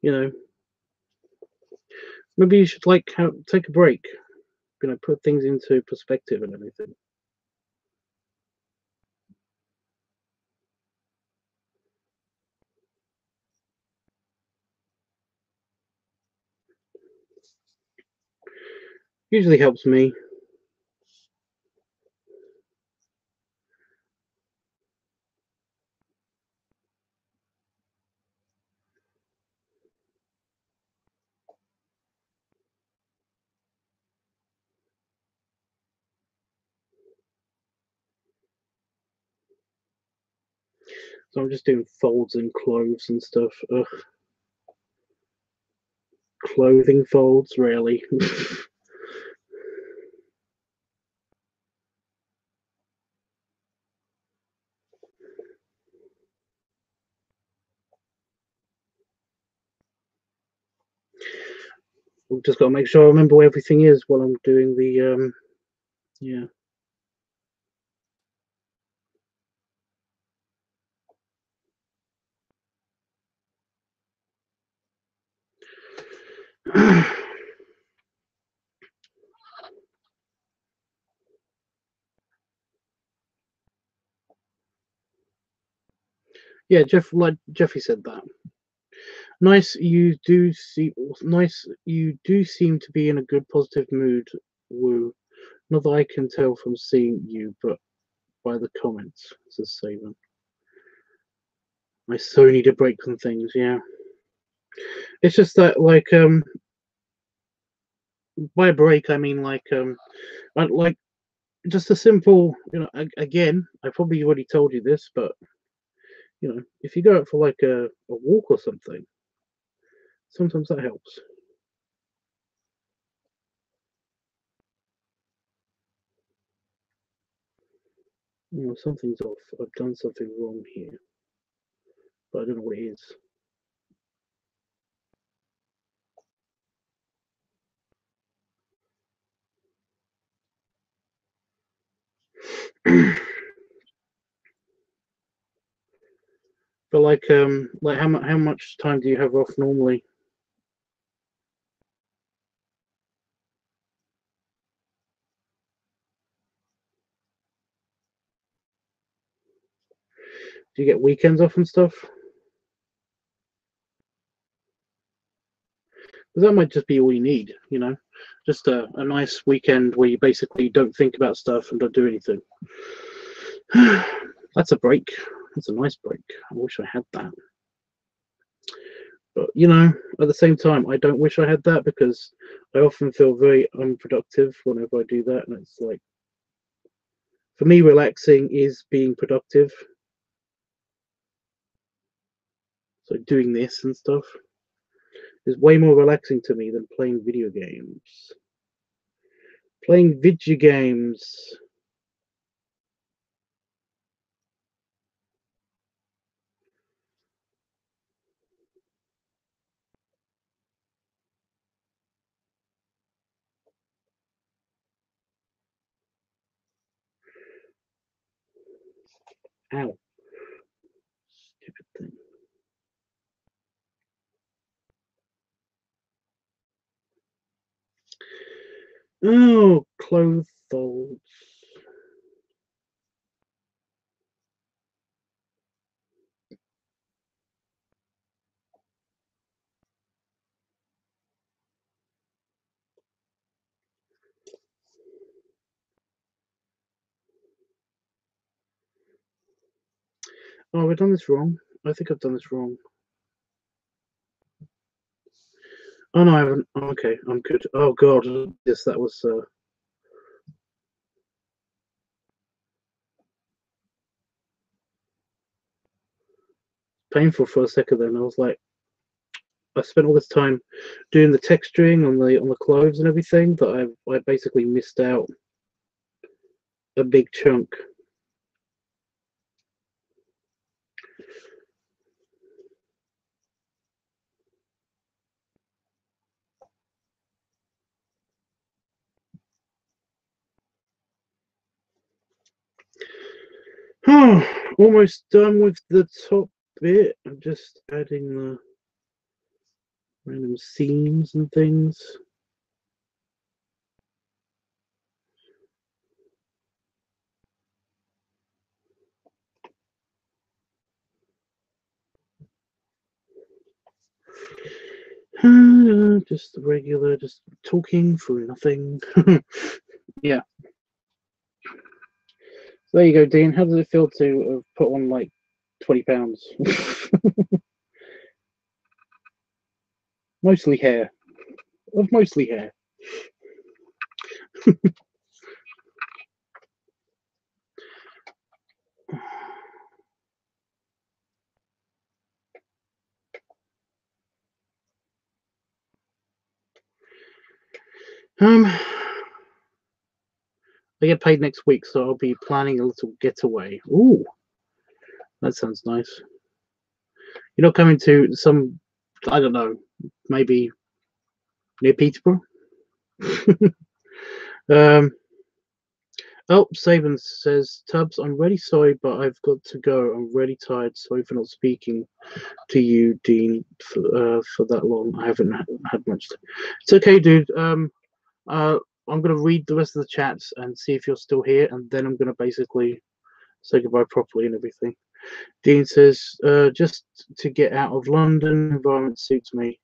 you know, maybe you should like take a break. Put things into perspective and everything. Usually helps me. So I'm just doing folds and clothes and stuff. Ugh. Clothing folds, really. I've just got to make sure I remember where everything is while I'm doing the yeah. Yeah, like Jeffy said that. Nice, you do seem to be in a good positive mood, Woo. Not that I can tell from seeing you, but by the comments, says Saban. I so need a break from things, yeah. It's just that like by break I mean like just a simple, again, I probably already told you this, but if you go out for like a walk or something, sometimes that helps. Something's off. I've done something wrong here, but I don't know what it is. But like how much time do you have off normally? Do you get weekends off and stuff? Because that might just be all you need, just a nice weekend where you basically don't think about stuff and don't do anything. That's a break. That's a nice break. I wish I had that. But at the same time, I don't wish I had that because I often feel very unproductive whenever I do that, and it's like, for me, relaxing is being productive. So doing this and stuff is way more relaxing to me than playing video games. Playing video games. Ow. Stupid thing. Oh, clothes. Oh, we've done this wrong. I think I've done this wrong. Oh no, I haven't. Oh, okay, I'm good. Oh god, yes, that was painful for a second. Then I was like, I spent all this time doing the texturing on the clothes and everything that I basically missed out a big chunk. Oh, almost done with the top bit. I'm just adding the random seams and things. Just the regular, just talking through nothing. Yeah. So there you go, Dean. How does it feel to put on like 20 pounds? Mostly hair. Mostly hair. I get paid next week, so I'll be planning a little getaway. Ooh, that sounds nice. You're not coming to some, I don't know, maybe near Peterborough. um, Oh, Saban says, Tubbs, I'm really sorry, but I've got to go. I'm really tired. Sorry for not speaking to you, Dean, for that long. I haven't had much. It's okay, dude. I'm going to read the rest of the chats and see if you're still here, and then I'm going to basically say goodbye properly and everything. Dean says, just to get out of London, environment suits me.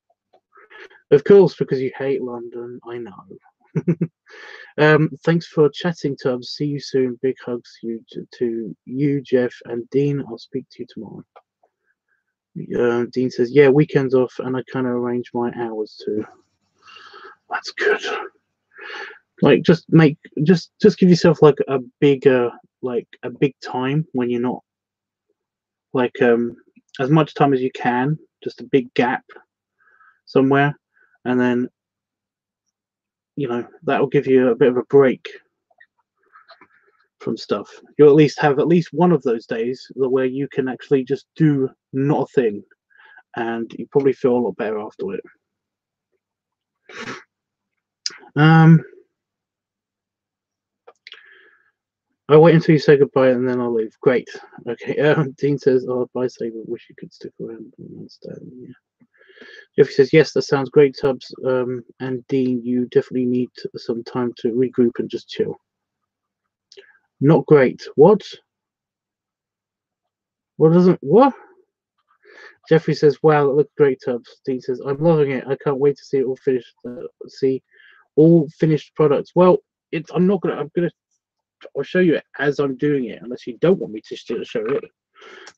Of course, because you hate London. I know. Thanks for chatting, Tubbs. See you soon. Big hugs to you, Jeff, and Dean. I'll speak to you tomorrow. Dean says, yeah, weekends off, and I kind of arrange my hours too. That's good. Like, just give yourself like a bigger, like a big time when you're not like as much time as you can. Just a big gap somewhere, and then that will give you a bit of a break from stuff. You'll at least have at least one of those days where you can actually just do not a thing, and you probably feel a lot better after it. I'll wait until you say goodbye and then I'll leave. Great. Okay. Dean says, "Oh, bye, Saber. Wish you could stick around." Yeah. Jeffrey says, "Yes, that sounds great, Tubbs. And Dean, you definitely need some time to regroup and just chill." Not great. What? What? Jeffrey says, "Wow, it looks great, Tubbs." Dean says, "I'm loving it. I can't wait to see it all finished. See all finished products." Well, I'm not gonna. I'll show you it as I'm doing it, unless you don't want me to show it.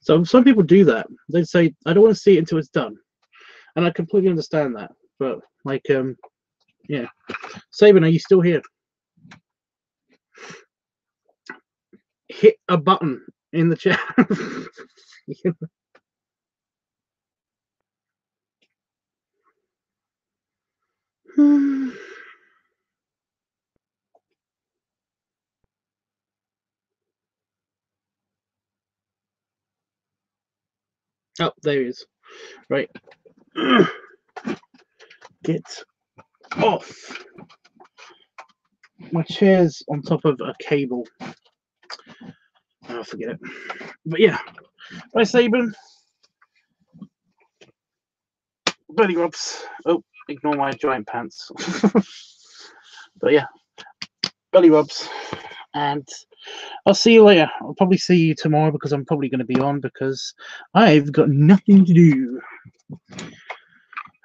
So some people do that. They say, "I don't want to see it until it's done," and I completely understand that. But like, yeah, Saban, are you still here? Hit a button in the chat. Oh, there he is. Right. Get off. My chair's on top of a cable. Oh, forget it. But yeah. Right, Saban. Belly rubs. Oh, ignore my giant pants. But yeah. Belly rubs. And I'll see you later. I'll probably see you tomorrow because I'm probably going to be on because I've got nothing to do.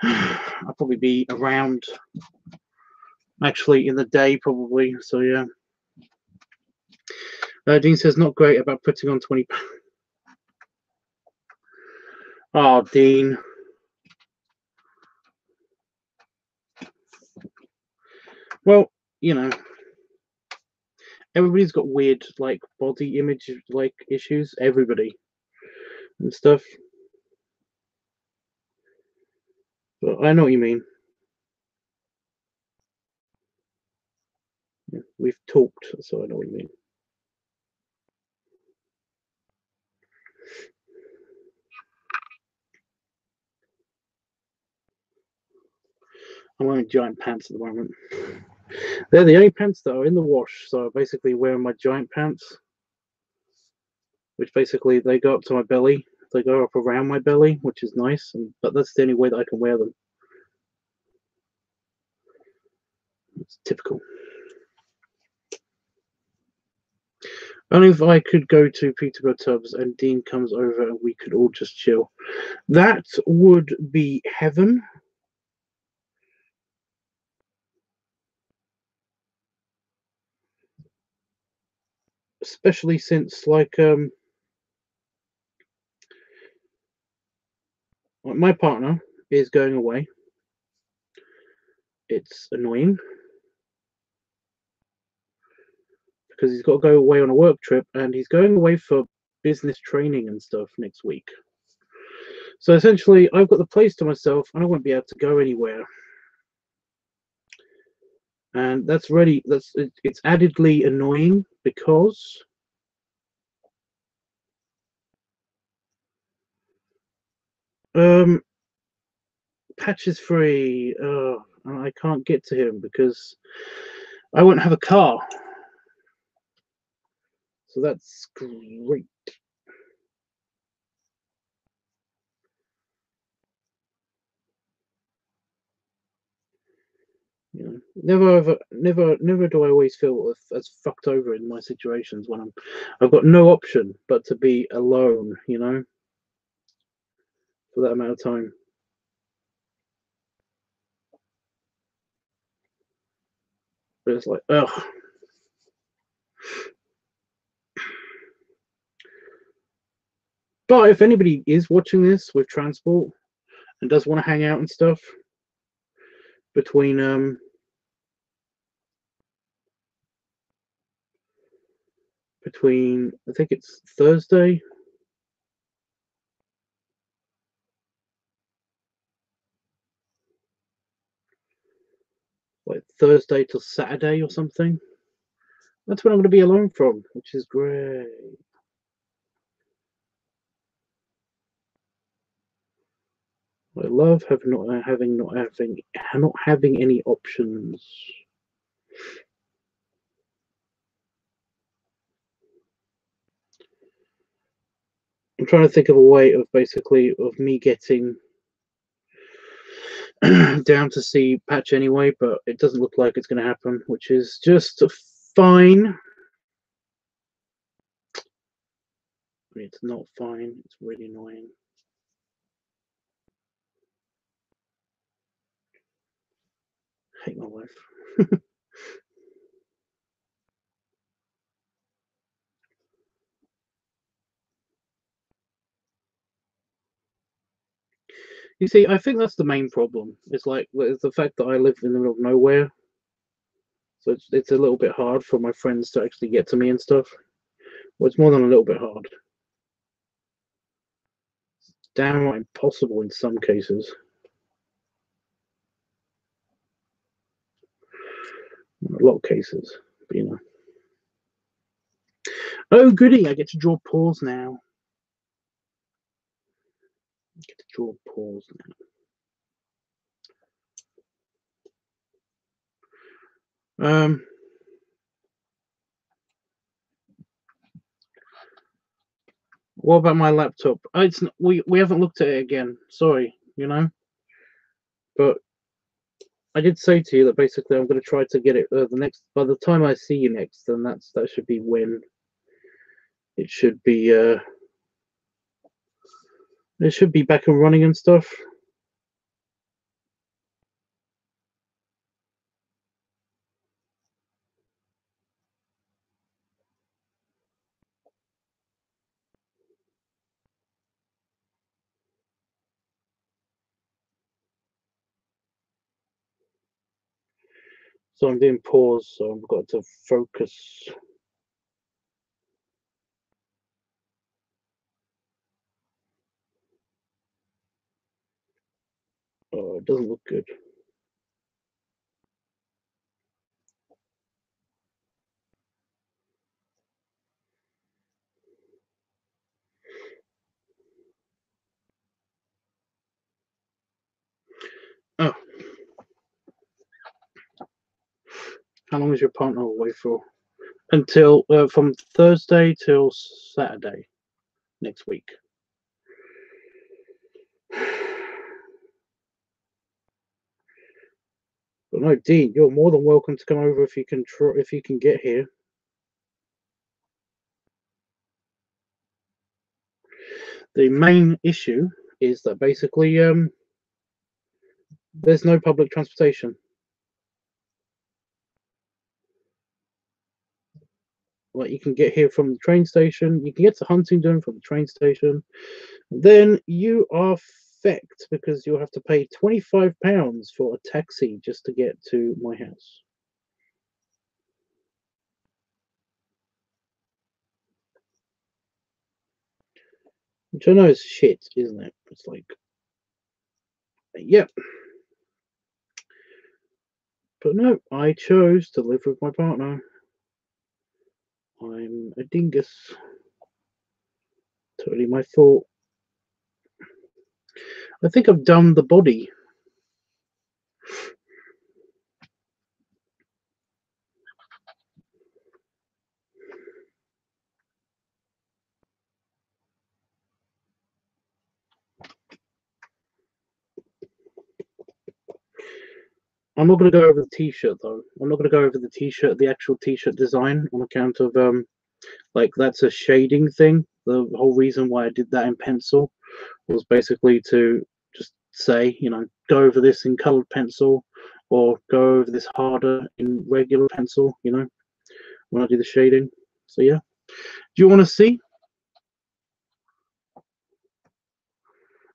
I'll probably be around actually in the day probably. So yeah. Dean says not great about putting on 20 pounds. Oh, Dean. Well, everybody's got weird like body image like issues. Everybody and stuff. But I know what you mean. Yeah, we've talked, so I know what you mean. I'm wearing giant pants at the moment. They're the only pants that are in the wash, so I'm basically wearing my giant pants, which basically they go up to my belly. They go up around my belly, which is nice, but that's the only way that I can wear them. It's typical. Only if I could go to Peterborough Tubbs and Dean comes over and we could all just chill. That would be heaven. Especially since like my partner is going away. It's annoying because he's got to go away on a work trip and he's going away for business training and stuff next week. So essentially, I've got the place to myself and I won't be able to go anywhere. And it's addedly annoying because patch is free. and I can't get to him because I won't have a car. So that's great. You know, never do I always feel as fucked over in my situations when I've got no option but to be alone. You know, for that amount of time. But it's like, ugh. But if anybody is watching this with transport and does want to hang out and stuff between I think it's Thursday, like Thursday till Saturday or something. That's when I'm going to be alone from, which is great. I love not having any options. I'm trying to think of a way of basically of me getting down to see Patch anyway, but it doesn't look like it's going to happen, which is just fine. I mean, it's not fine. It's really annoying. I hate my life. You see, I think that's the main problem. It's like it's the fact that I live in the middle of nowhere, so it's a little bit hard for my friends to actually get to me and stuff. Well, it's more than a little bit hard. It's downright impossible in some cases. A lot of cases, but you know. Oh, goody! I get to draw paws now. I get to draw paws now. What about my laptop? It's we haven't looked at it again. Sorry, you know. But I did say to you that basically I'm going to try to get it the next. By the time I see you next, then that should be when it should be. It should be back and running and stuff. So I'm doing pause, so I've got to focus. Oh, it doesn't look good. Oh, how long is your partner away for? Until from Thursday till Saturday next week. But no, Dean, you're more than welcome to come over if you can get here. The main issue is that basically there's no public transportation. Like you can get here from the train station, you can get to Huntingdon from the train station, then you are fecked because you'll have to pay £25 for a taxi just to get to my house. Which I know is shit, isn't it? It's like, yep. But no, I chose to live with my partner. I'm a dingus. Totally my fault. I think I've done the body. I'm not going to go over the t-shirt though. I'm not going to go over the t-shirt, the actual t-shirt design, on account of like that's a shading thing. The whole reason why I did that in pencil was basically to just say, you know, go over this in colored pencil, or go over this harder in regular pencil, you know, when I do the shading. So yeah. Do you want to see?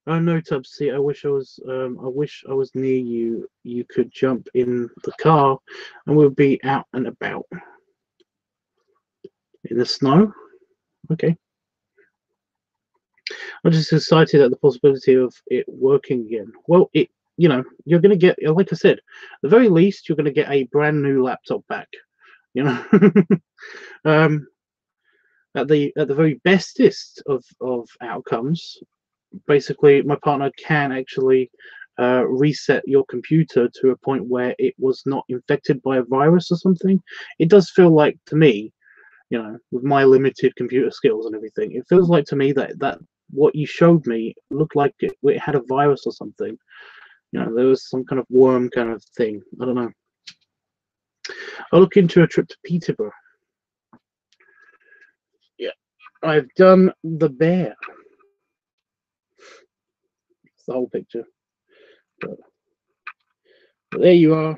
Oh no, Tubbsy, I wish I was near you. You could jump in the car and we'll be out and about. In the snow? Okay. I'm just excited at the possibility of it working again. Well, you know, you're going to get, like I said, at the very least, you're going to get a brand new laptop back. You know, at the very bestest of outcomes, basically, my partner can actually reset your computer to a point where it was not infected by a virus or something. It does feel like, to me, you know, with my limited computer skills and everything, it feels like to me that what you showed me looked like it had a virus or something. You know, there was some kind of worm kind of thing. I don't know. I'll look into a trip to Peterborough. Yeah, I've done the bear. It's the whole picture. But there you are.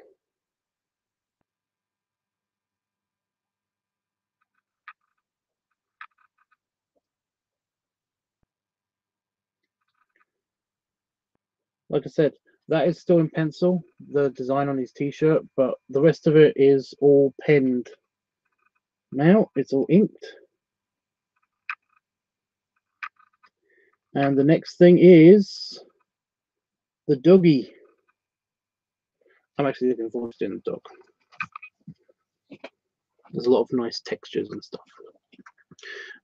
Like I said, that is still in pencil, the design on his t-shirt, but the rest of it is all penned. Now it's all inked. And the next thing is the doggy. I'm actually looking forward to doing the dog. There's a lot of nice textures and stuff.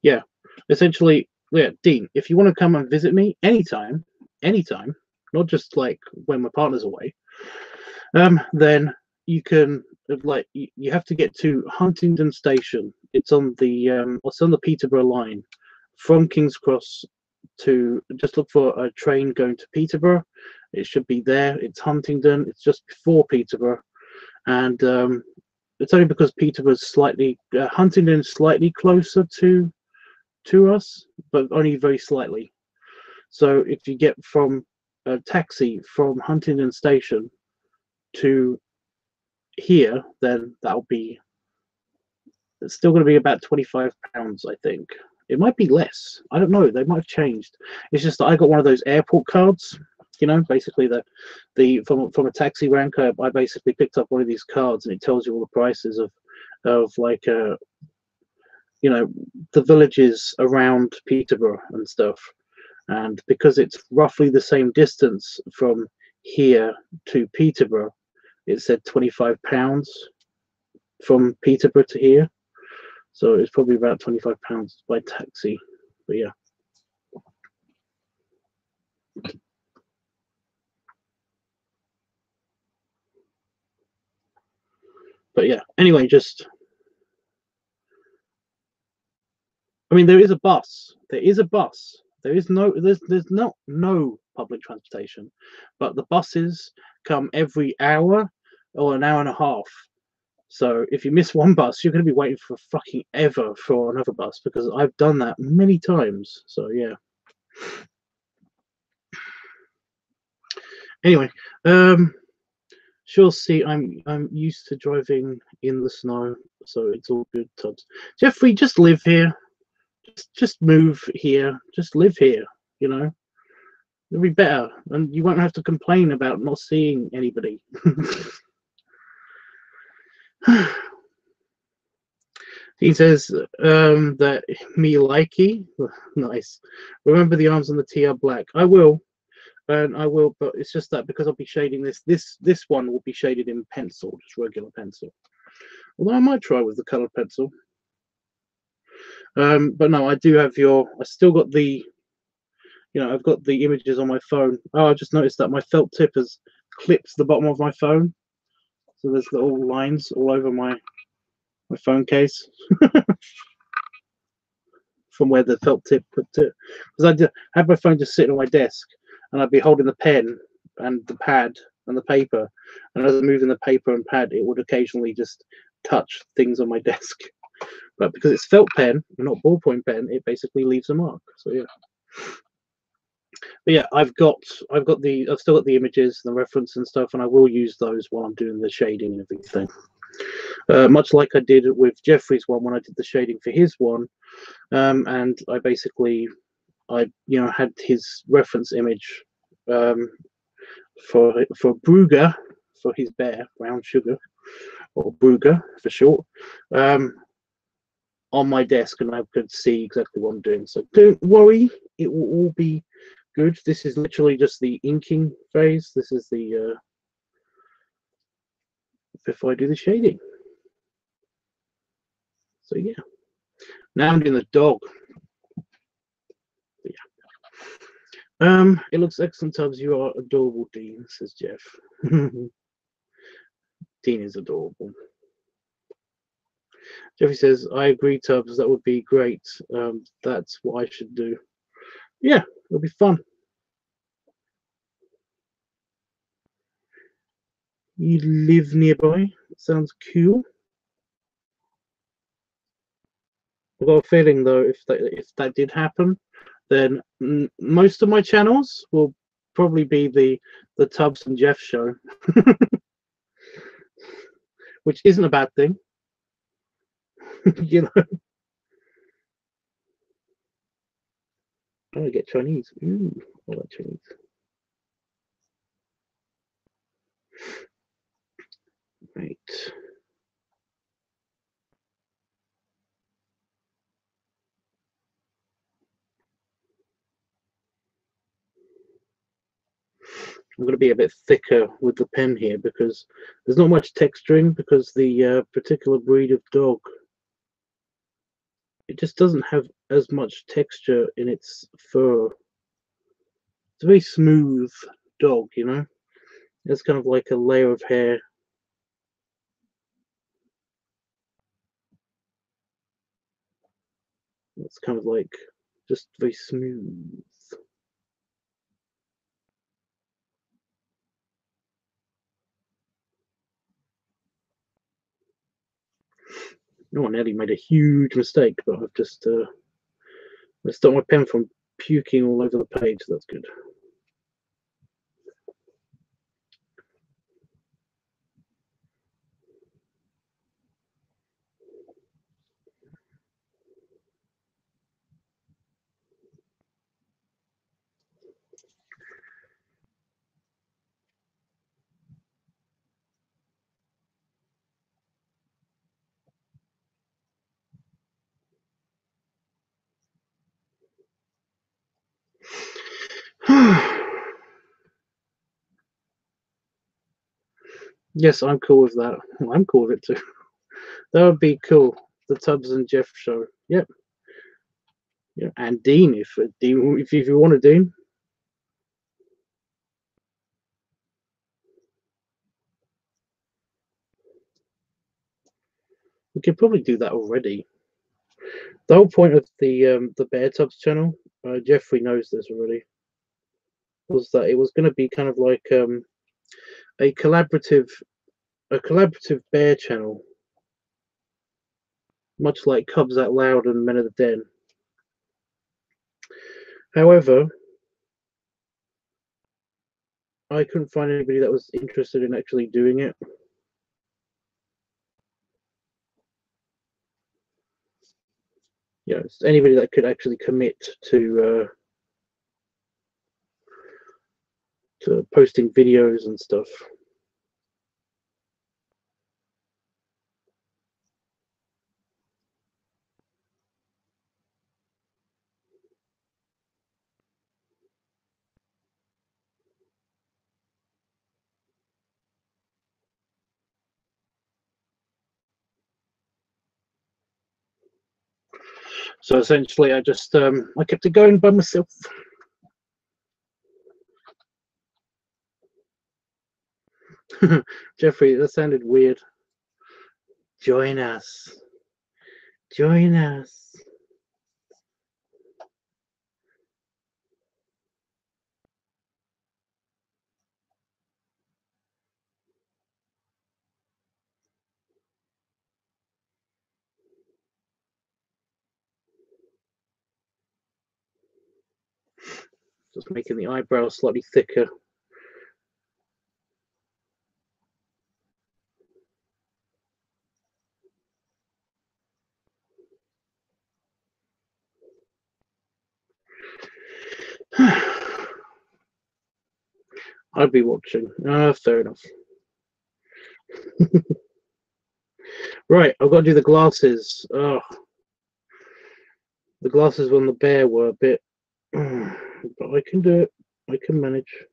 Yeah, essentially, yeah, Dean, if you want to come and visit me anytime, not just like when my partner's away, then you can, like, you have to get to Huntingdon Station. It's on the Peterborough line from King's Cross. To just look for a train going to Peterborough. It should be there. It's Huntingdon. It's just before Peterborough, and it's only because Peterborough's slightly Huntingdon's slightly closer to us, but only very slightly. So if you get from a taxi from Huntingdon Station to here, then that'll be, it's still going to be about £25, I think. It might be less. I don't know. They might have changed. It's just that I got one of those airport cards. You know, basically from a taxi rank, I basically picked up one of these cards, and it tells you all the prices of like you know, the villages around Peterborough and stuff. And because it's roughly the same distance from here to Peterborough, it said £25 from Peterborough to here. So it's probably about £25 by taxi. But yeah. But yeah, anyway, just, I mean, there is a bus. There is a bus. There's not no public transportation, but the buses come every hour or an hour and a half. So if you miss one bus, you're going to be waiting for fucking ever for another bus, because I've done that many times. So yeah. Anyway, she'll see. I'm used to driving in the snow, so it's all good, Tubbs. Jeffrey, just live here. Just move here. Just live here. You know, it'll be better, and you won't have to complain about not seeing anybody. He says that me likey. Nice. Remember the arms on the T are black. I will. And I will, but it's just that because I'll be shading this one will be shaded in pencil, just regular pencil. Although I might try with the colored pencil. But no, I do have I still got the, you know, I've got the images on my phone. Oh, I just noticed that my felt tip has clipped the bottom of my phone. So there's little lines all over my phone case. From where the felt tip put it. Because I had my phone just sitting on my desk, and I'd be holding the pen and the pad and the paper, and as I'm moving the paper and pad, it would occasionally just touch things on my desk. But because it's felt pen and not ballpoint pen, it basically leaves a mark. So yeah. But yeah, I've still got the images, the reference and stuff, and I will use those while I'm doing the shading and everything. Much like I did with Jeffrey's one when I did the shading for his one, and I basically had his reference image for Brugger, for his bear, brown sugar, or Brugger for short, on my desk, and I could see exactly what I'm doing. So don't worry, it will all be good. This is literally just the inking phase. This is the before I do the shading. So yeah, now I'm doing the dog. Yeah. It looks excellent, Tubbs. You are adorable, Dean, says Jeff. Dean is adorable. Jeffy says, I agree, Tubbs, that would be great. That's what I should do. Yeah, it'll be fun. You live nearby? Sounds cool. I've got a feeling, though, if that did happen, then most of my channels will probably be the Tubbs and Jeff show, which isn't a bad thing. You know. Oh, I get Chinese. Ooh, I like Chinese. Right. I'm going to be a bit thicker with the pen here because there's not much texturing, because the particular breed of dog, it just doesn't have as much texture in its fur. It's a very smooth dog, you know. It's kind of like a layer of hair. It's kind of like just very smooth. No, I nearly made a huge mistake, but I've just stopped my pen from puking all over the page. So that's good. Yes, I'm cool with that. I'm cool with it too. That would be cool. The Tubbs and Jeff show. Yep. Yeah, and Dean, if you want to, Dean. We could probably do that already. The whole point of the Bear Tubbs channel, Jeffrey knows this already, was that it was going to be kind of like a collaborative bear channel, much like Cubs Out Loud and Men of the Den. However, I couldn't find anybody that was interested in actually doing it. It's anybody that could actually commit to posting videos and stuff. So essentially, I just I kept it going by myself. Jeffrey, that sounded weird. Join us. Join us. Just making the eyebrows slightly thicker. I'd be watching. Fair enough. Right, I've got to do the glasses. Oh, the glasses on the bear were a bit, but I can do it. I can manage.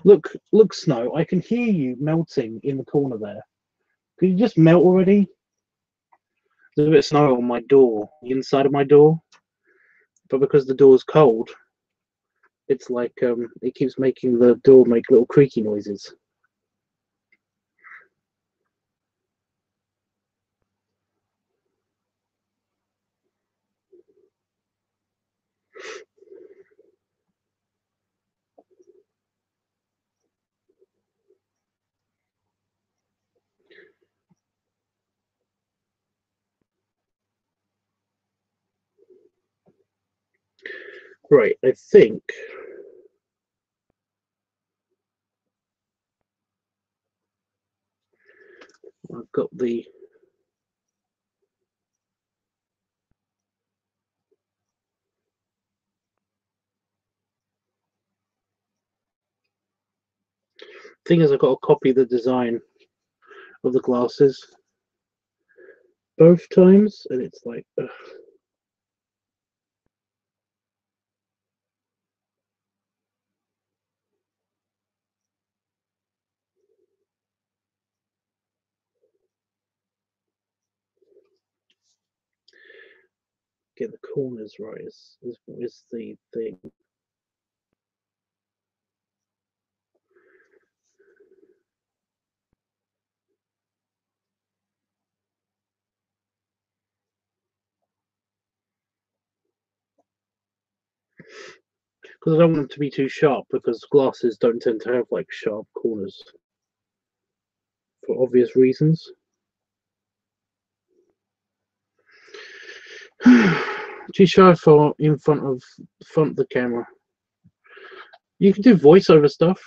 Look, Snow. I can hear you melting in the corner there. Could you just melt already? There's a bit of snow on my door, the inside of my door, but because the door's cold, it's like it keeps making the door make little creaky noises. Right, I think I've got the thing is I've got to copy the design of the glasses both times, and it's like ugh. Get the corners right is the thing. Because I don't want them to be too sharp, because glasses don't tend to have like sharp corners for obvious reasons. Too shy for in front of the camera. You can do voiceover stuff,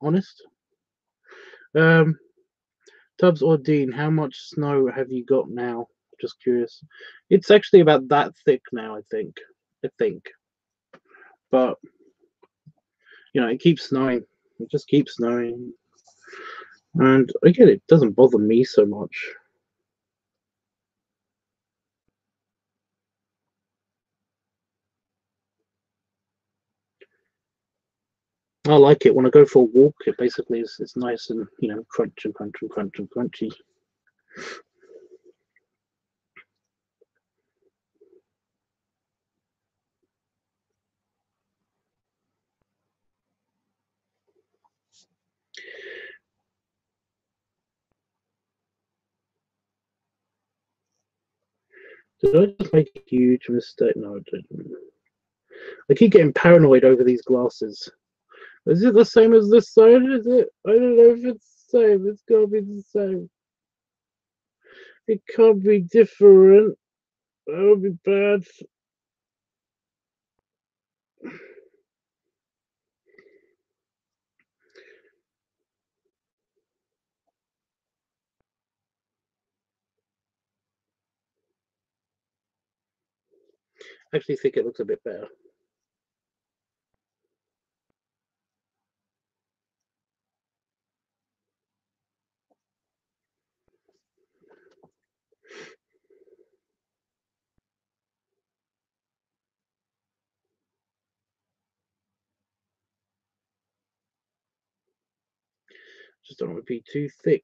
honest. Tubbs or Dean, how much snow have you got now? Just curious. It's actually about that thick now, I think. But you know, it keeps snowing. It just keeps snowing. And again, it doesn't bother me so much. I like it when I go for a walk. It basically is it's nice and crunch and crunch and crunch and crunchy. Did I just make a huge mistake? No, I didn't. I keep getting paranoid over these glasses. Is it the same as this side? Is it? I don't know if it's the same. It's gotta be the same. It can't be different. That would be bad. I actually think it looks a bit better. Just don't want to be too thick.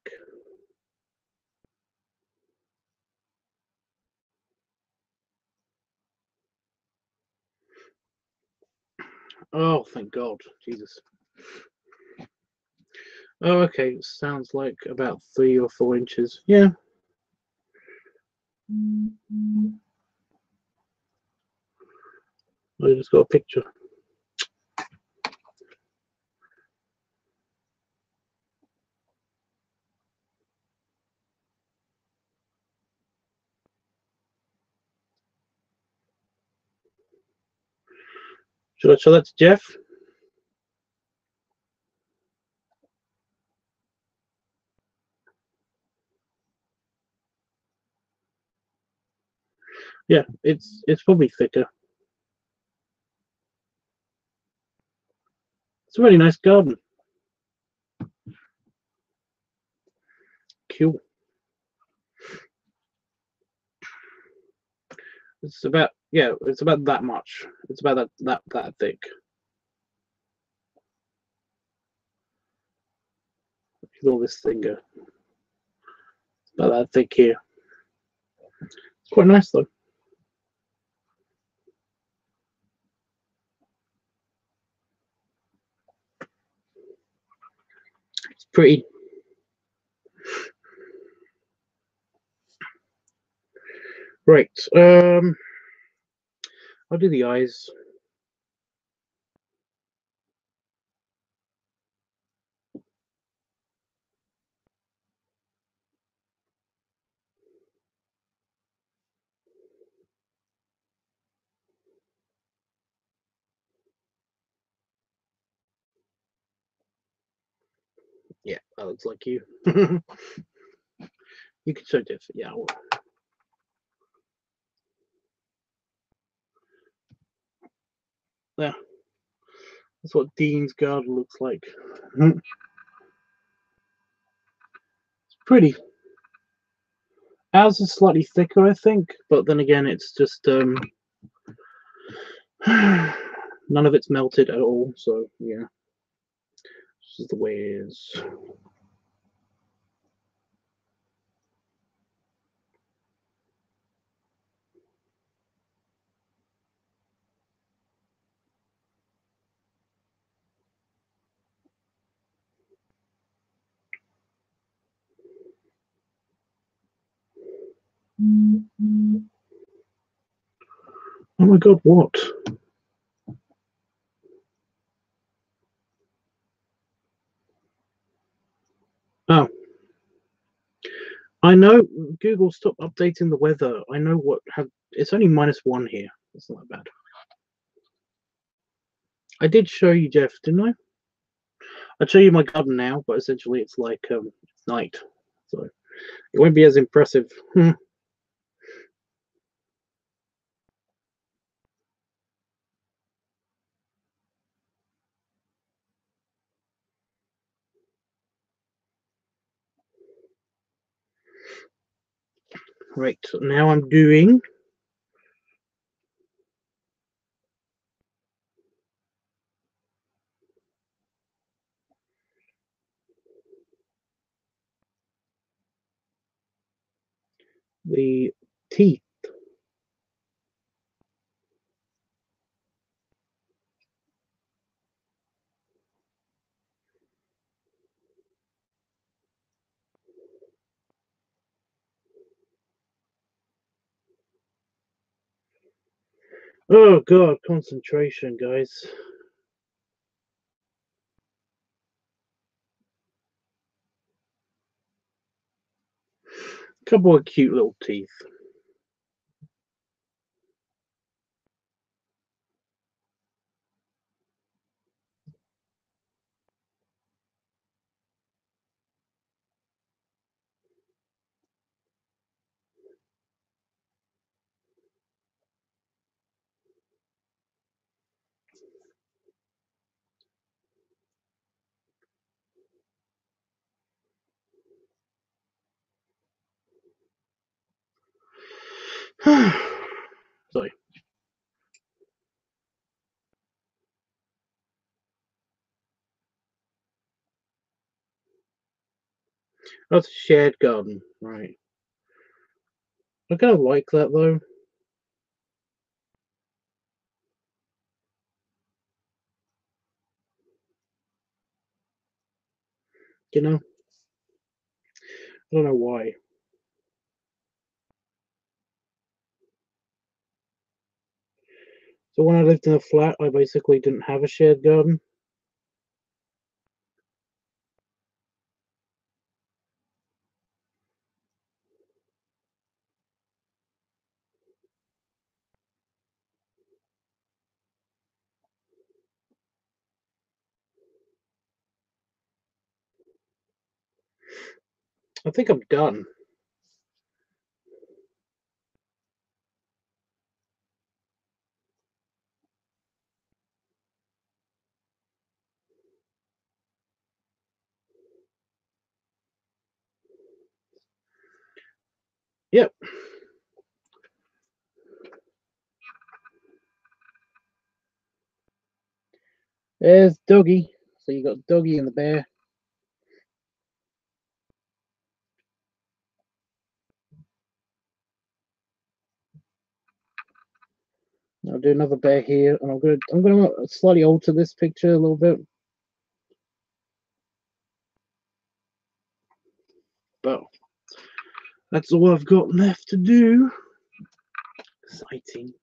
Oh, thank God. Jesus. Oh, okay. Sounds like about 3 or 4 inches. Yeah. I just got a picture. Should I show that to Jeff? Yeah, it's probably thicker. It's a really nice garden. Cool. It's about, yeah, it's about that much. It's about that thick. All this thing go. It's about that thick here. It's quite nice though. It's pretty. Right. I'll do the eyes. Yeah, that looks like you. You can show Jeff. Yeah. Yeah. That's what Dean's garden looks like. It's pretty. Ours is slightly thicker, I think, but then again, it's just none of it's melted at all. So yeah, this is the way it is. Oh my god, what? Oh, I know. Google, stop updating the weather. I know what have. It's only -1 here. It's not that bad. I did show you, Jeff, didn't I? I'd show you my garden now, but essentially it's like it's night, so it won't be as impressive. Right, so now I'm doing the teeth. Oh god, concentration, guys. Couple of cute little teeth. Sorry. That's a shared garden, right? I kind of like that though. You know, I don't know why. So when I lived in a flat, I basically didn't have a shared garden. I think I'm done. Yep. There's Doggy. So you got Doggy and the bear. I'll do another bear here, and I'm gonna slightly alter this picture a little bit. But that's all I've got left to do. Exciting.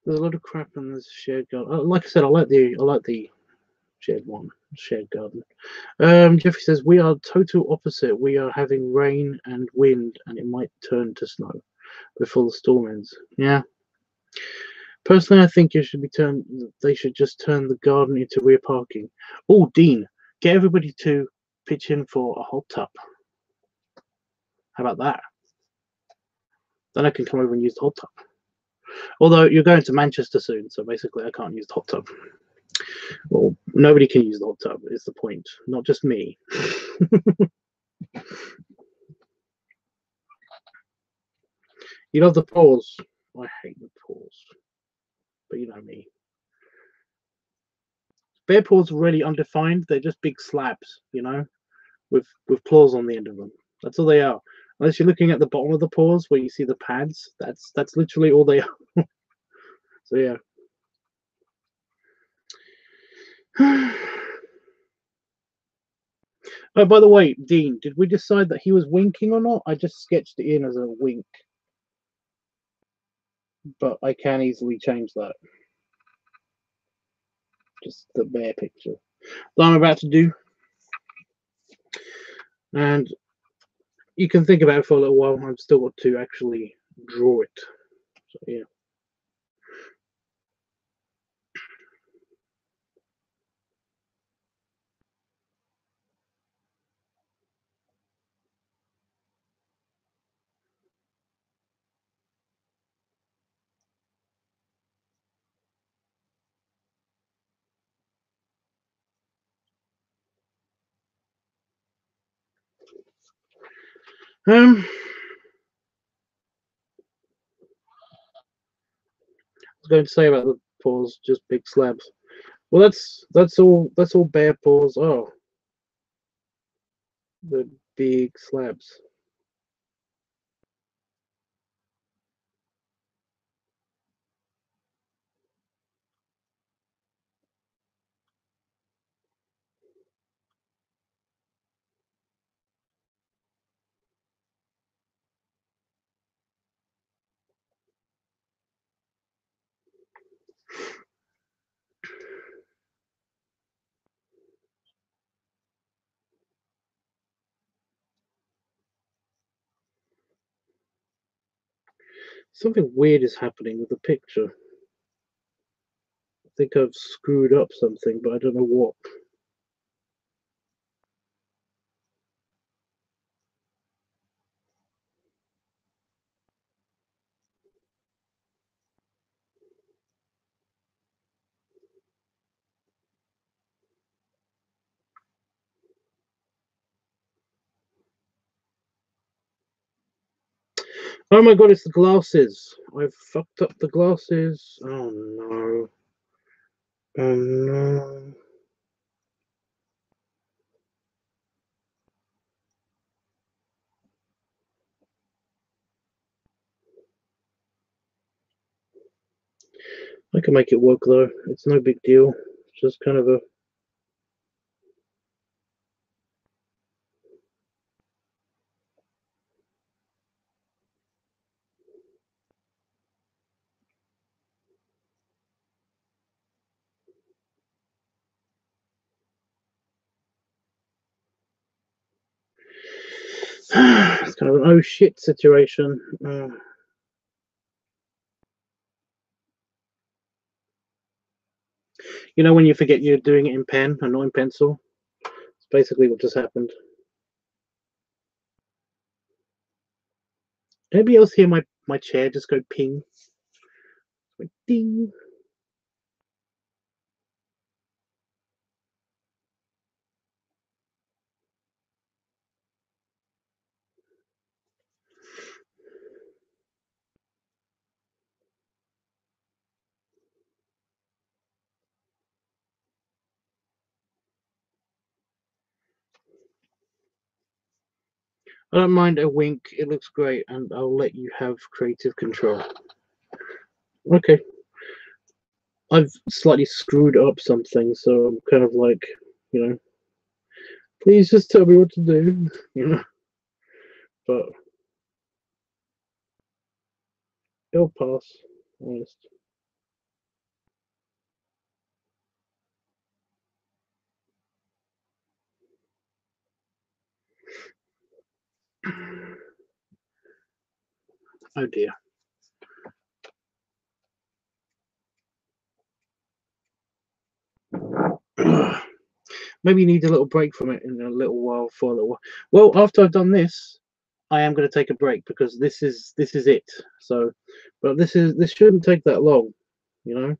There's a lot of crap in this shared garden. Like I said, I like the shared garden. Jeffrey says we are total opposite. We are having rain and wind, and it might turn to snow before the storm ends. Yeah. Personally, I think they should just turn the garden into rear parking. Oh, Dean, get everybody to pitch in for a hot tub. How about that? Then I can come over and use the hot tub. Although you're going to Manchester soon, so basically I can't use the hot tub. Well, nobody can use the hot tub, is the point. Not just me. You love the pause. I hate the pause. But you know me. Bear paws are really undefined. They're just big slabs, with claws on the end of them. That's all they are. Unless you're looking at the bottom of the paws where you see the pads, that's literally all they are. So yeah. Oh, by the way, Dean, did we decide that he was winking or not? I just sketched it in as a wink, but I can easily change that. Just the bear picture that I'm about to do, and you can think about it for a little while. I've still got to actually draw it. So yeah. I was going to say about the paws, just big slabs. Well, that's all bear paws are. The big slabs. Something weird is happening with the picture. I think I've screwed up something, but I don't know what. Oh my god, it's the glasses. I've fucked up the glasses. Oh no. Oh no. I can make it work though. It's no big deal. It's just kind of a. It's kind of an oh shit situation. You know when you forget you're doing it in pen and not in pencil? It's basically what just happened. Anybody else hear my chair just go ping? Went ding. I don't mind a wink. It looks great, and I'll let you have creative control. Okay. I've slightly screwed up something, so I'm kind of like, you know, please just tell me what to do, you know. But it'll pass. Honest. Oh dear. Maybe you need a little break from it in a little while for a little while. Well, after I've done this, I am going to take a break because this is it. So, but this shouldn't take that long, you know.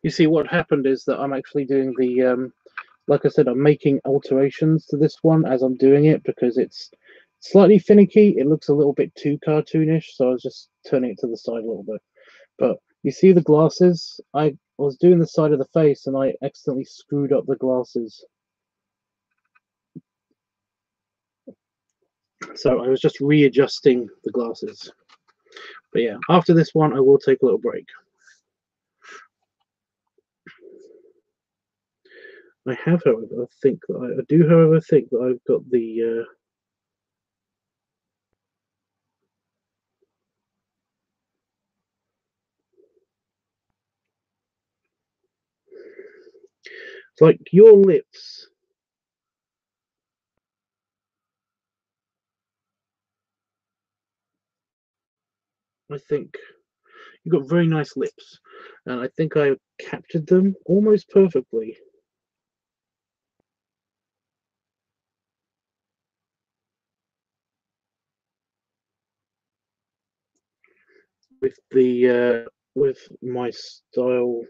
You see, what happened is that I'm actually doing the like I said, I'm making alterations to this one as I'm doing it because it's slightly finicky. It looks a little bit too cartoonish, so I was just turning it to the side a little bit. But you see the glasses? I was doing the side of the face and I accidentally screwed up the glasses. So I was just readjusting the glasses. But yeah, after this one, I will take a little break. I have, however, think that I do, however, think that I've got the like your lips. I think you've got very nice lips, and I think I captured them almost perfectly with my style.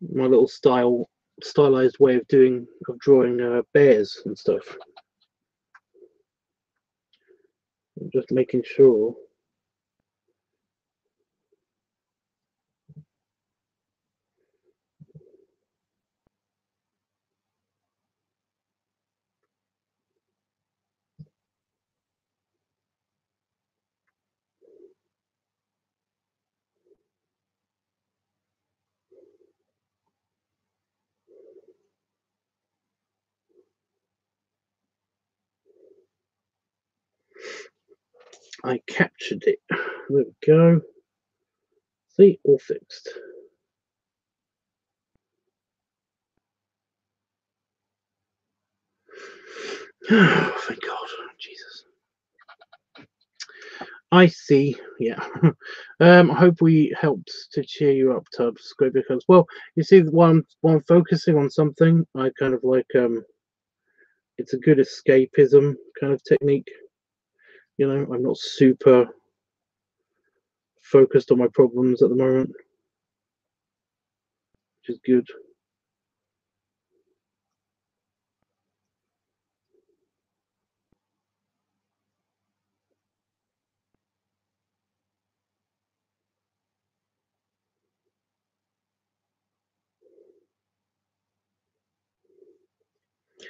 My little stylized way of drawing bears and stuff. I'm just making sure. I captured it. There we go. See, all fixed. Oh, thank God, Jesus. I see. Yeah. I hope we helped to cheer you up, Tubbs. Great because, well, you see, while I'm focusing on something, I kind of like it's a good escapism kind of technique. You know, I'm not super focused on my problems at the moment, which is good.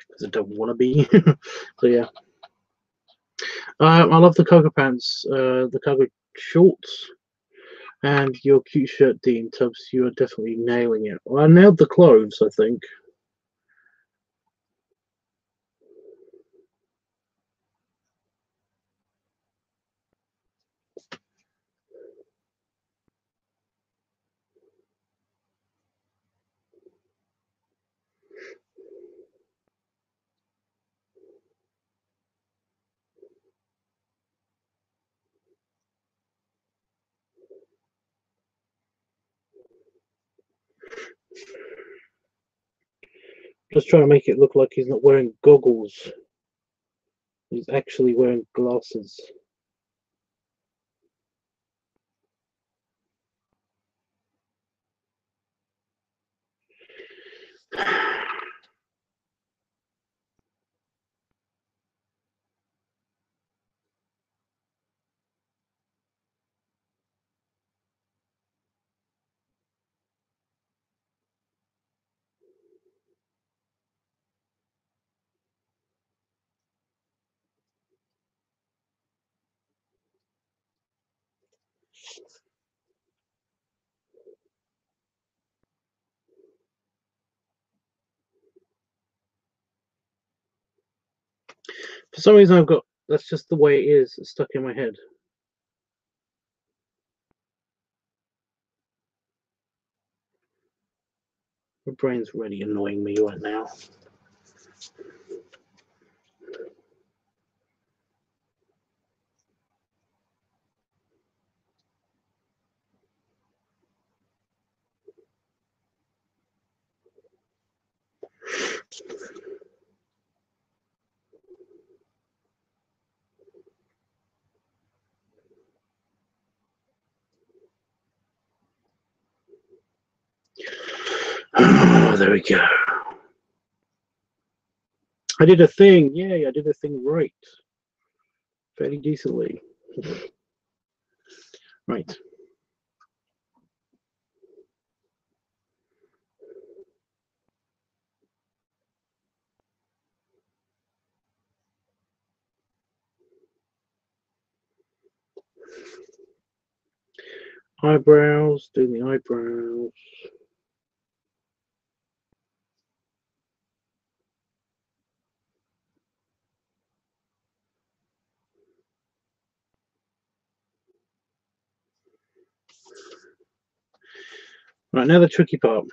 Because I don't want to be. So yeah, I love the cargo pants, the cargo shorts. And your cute shirt, Dean Tubbs, you are definitely nailing it. Well, I nailed the clothes, I think. Just trying to make it look like he's not wearing goggles. He's actually wearing glasses. For some reason, I've got, that's just the way it is. It's stuck in my head. My brain's really annoying me right now. Oh, there we go. I did a thing. Yay, I did a thing right. Fairly decently. Right. Eyebrows, doing the eyebrows. Right, now the tricky part.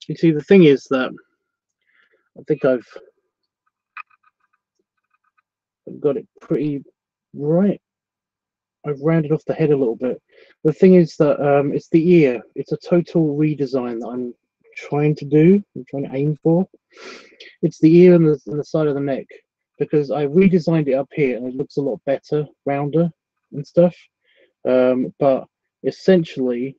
You see, the thing is that I think I've got it pretty right. I've rounded off the head a little bit. The thing is that it's the ear. It's a total redesign that I'm trying to do. I'm trying to aim for. It's the ear and the side of the neck, because I redesigned it up here and it looks a lot better, rounder and stuff. But essentially,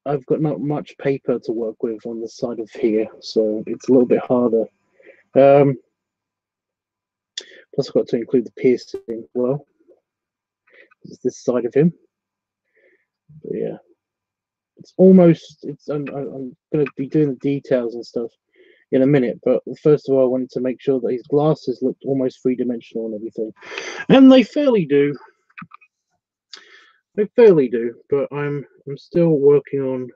I've got not much paper to work with on the side of here, so it's a little bit harder. Plus, I've got to include the piercing. Well, it's this side of him. But yeah, it's almost. I'm going to be doing the details and stuff in a minute, but first of all, I wanted to make sure that his glasses looked almost three-dimensional and everything, and they fairly do. They fairly do, but I'm still working on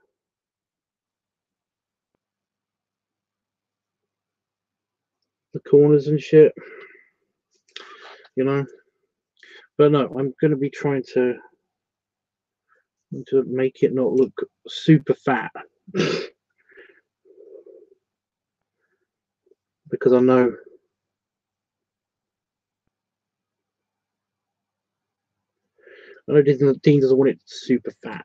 the corners and shit, you know. But no, I'm going to be trying to make it not look super fat, because I know Dean doesn't want it super fat.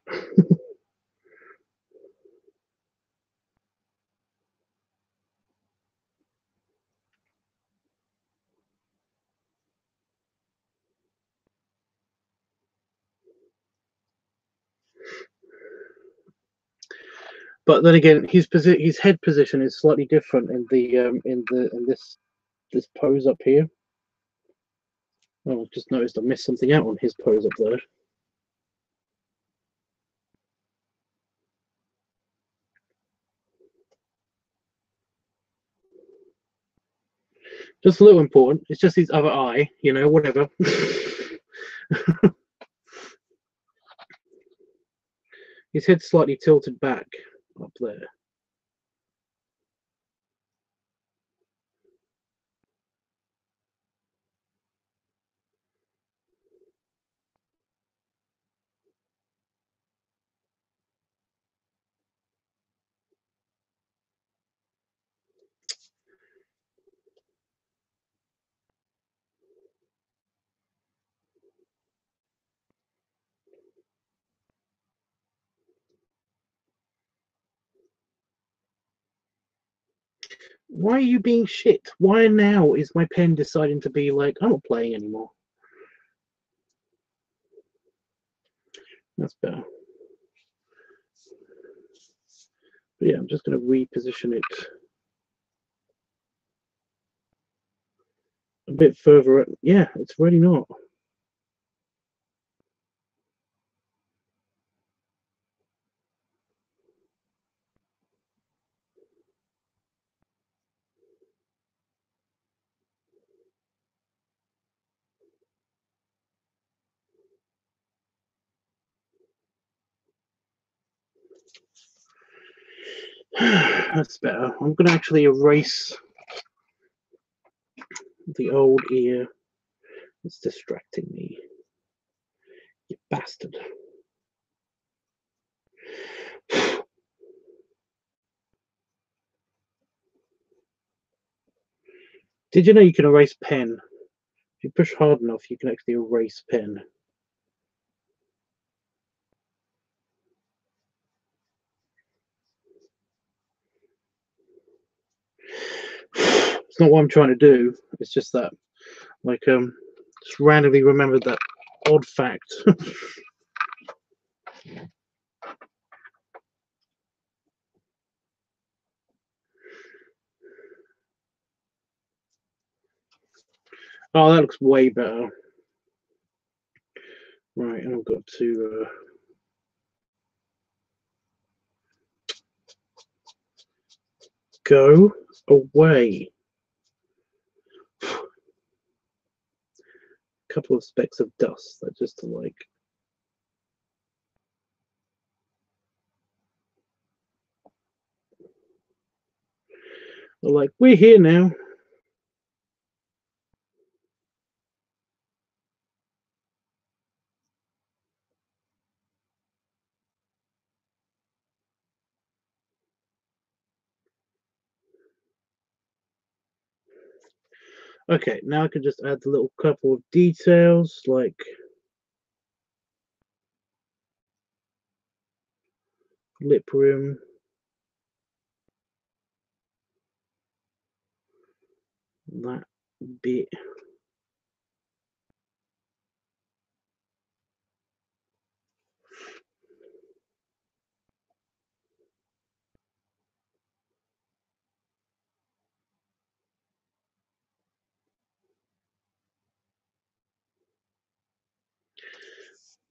But then again, his head position is slightly different in this pose up here. Oh, I've just noticed I missed something out on his pose up there. Just a little important. It's just his other eye, you know, whatever. His head's slightly tilted back up there. Why are you being shit? Why now is my pen deciding to be like, I'm not playing anymore? That's better. But yeah, I'm just going to reposition it a bit further. Yeah, it's really not. That's better. I'm going to actually erase the old ear. It's distracting me. You bastard. Did you know you can erase pen? If you push hard enough, you can actually erase pen. It's not what I'm trying to do. It's just that, like, just randomly remembered that odd fact. Oh, that looks way better. Right, and I've got to go away. A couple of specks of dust that just like. Like, we're here now. Okay, now I can just add the little couple of details like lip rim. That bit.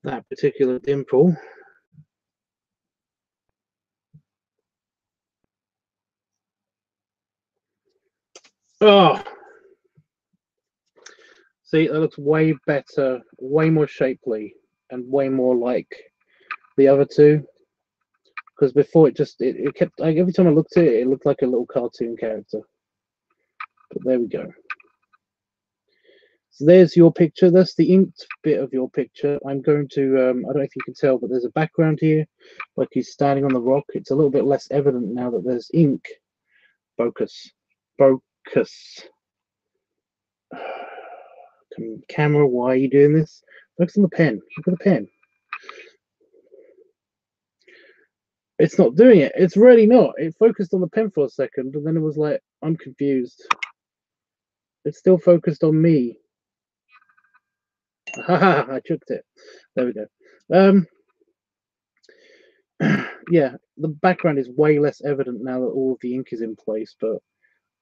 That particular dimple. Oh, see, that looks way better, way more shapely, and way more like the other two. Because before it kept like every time I looked at it, it looked like a little cartoon character. But there we go. So there's your picture. That's the inked bit of your picture. I'm going to, I don't know if you can tell, but there's a background here, like he's standing on the rock. It's a little bit less evident now that there's ink. Focus. Focus. Camera, why are you doing this? Focus on the pen. Look at the pen. It's not doing it. It's really not. It focused on the pen for a second, and then it was like, I'm confused. It's still focused on me. Haha, I tricked it. There we go. Yeah, the background is way less evident now that all of the ink is in place, but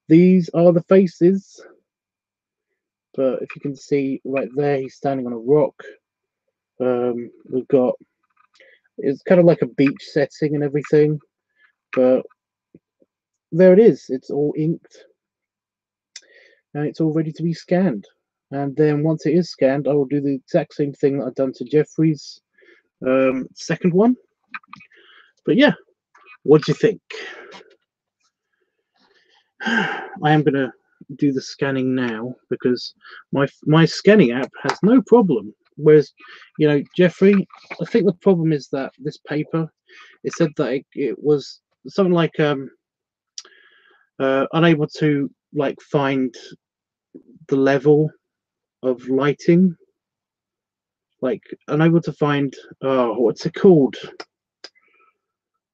these are the faces. But if you can see right there, he's standing on a rock. We've got, it's kind of like a beach setting and everything, but there it is. It's all inked and it's all ready to be scanned. And then once it is scanned, I will do the exact same thing that I've done to Jeffrey's second one. But yeah, what do you think? I am gonna do the scanning now because my scanning app has no problem. Whereas, you know, Jeffrey, I think the problem is that this paper, it said that it was something like unable to like find the level of lighting, like unable to find what's it called?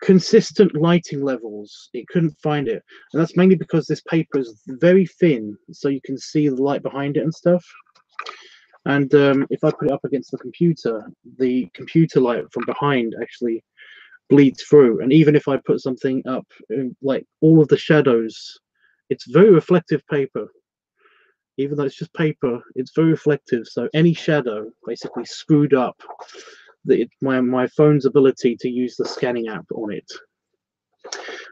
Consistent lighting levels. It couldn't find it, and that's mainly because this paper is very thin, so you can see the light behind it and stuff. And if I put it up against the computer light from behind actually bleeds through. And even if I put something up, like all of the shadows, it's very reflective paper. Even though it's just paper, it's very reflective. So any shadow basically screwed up my phone's ability to use the scanning app on it.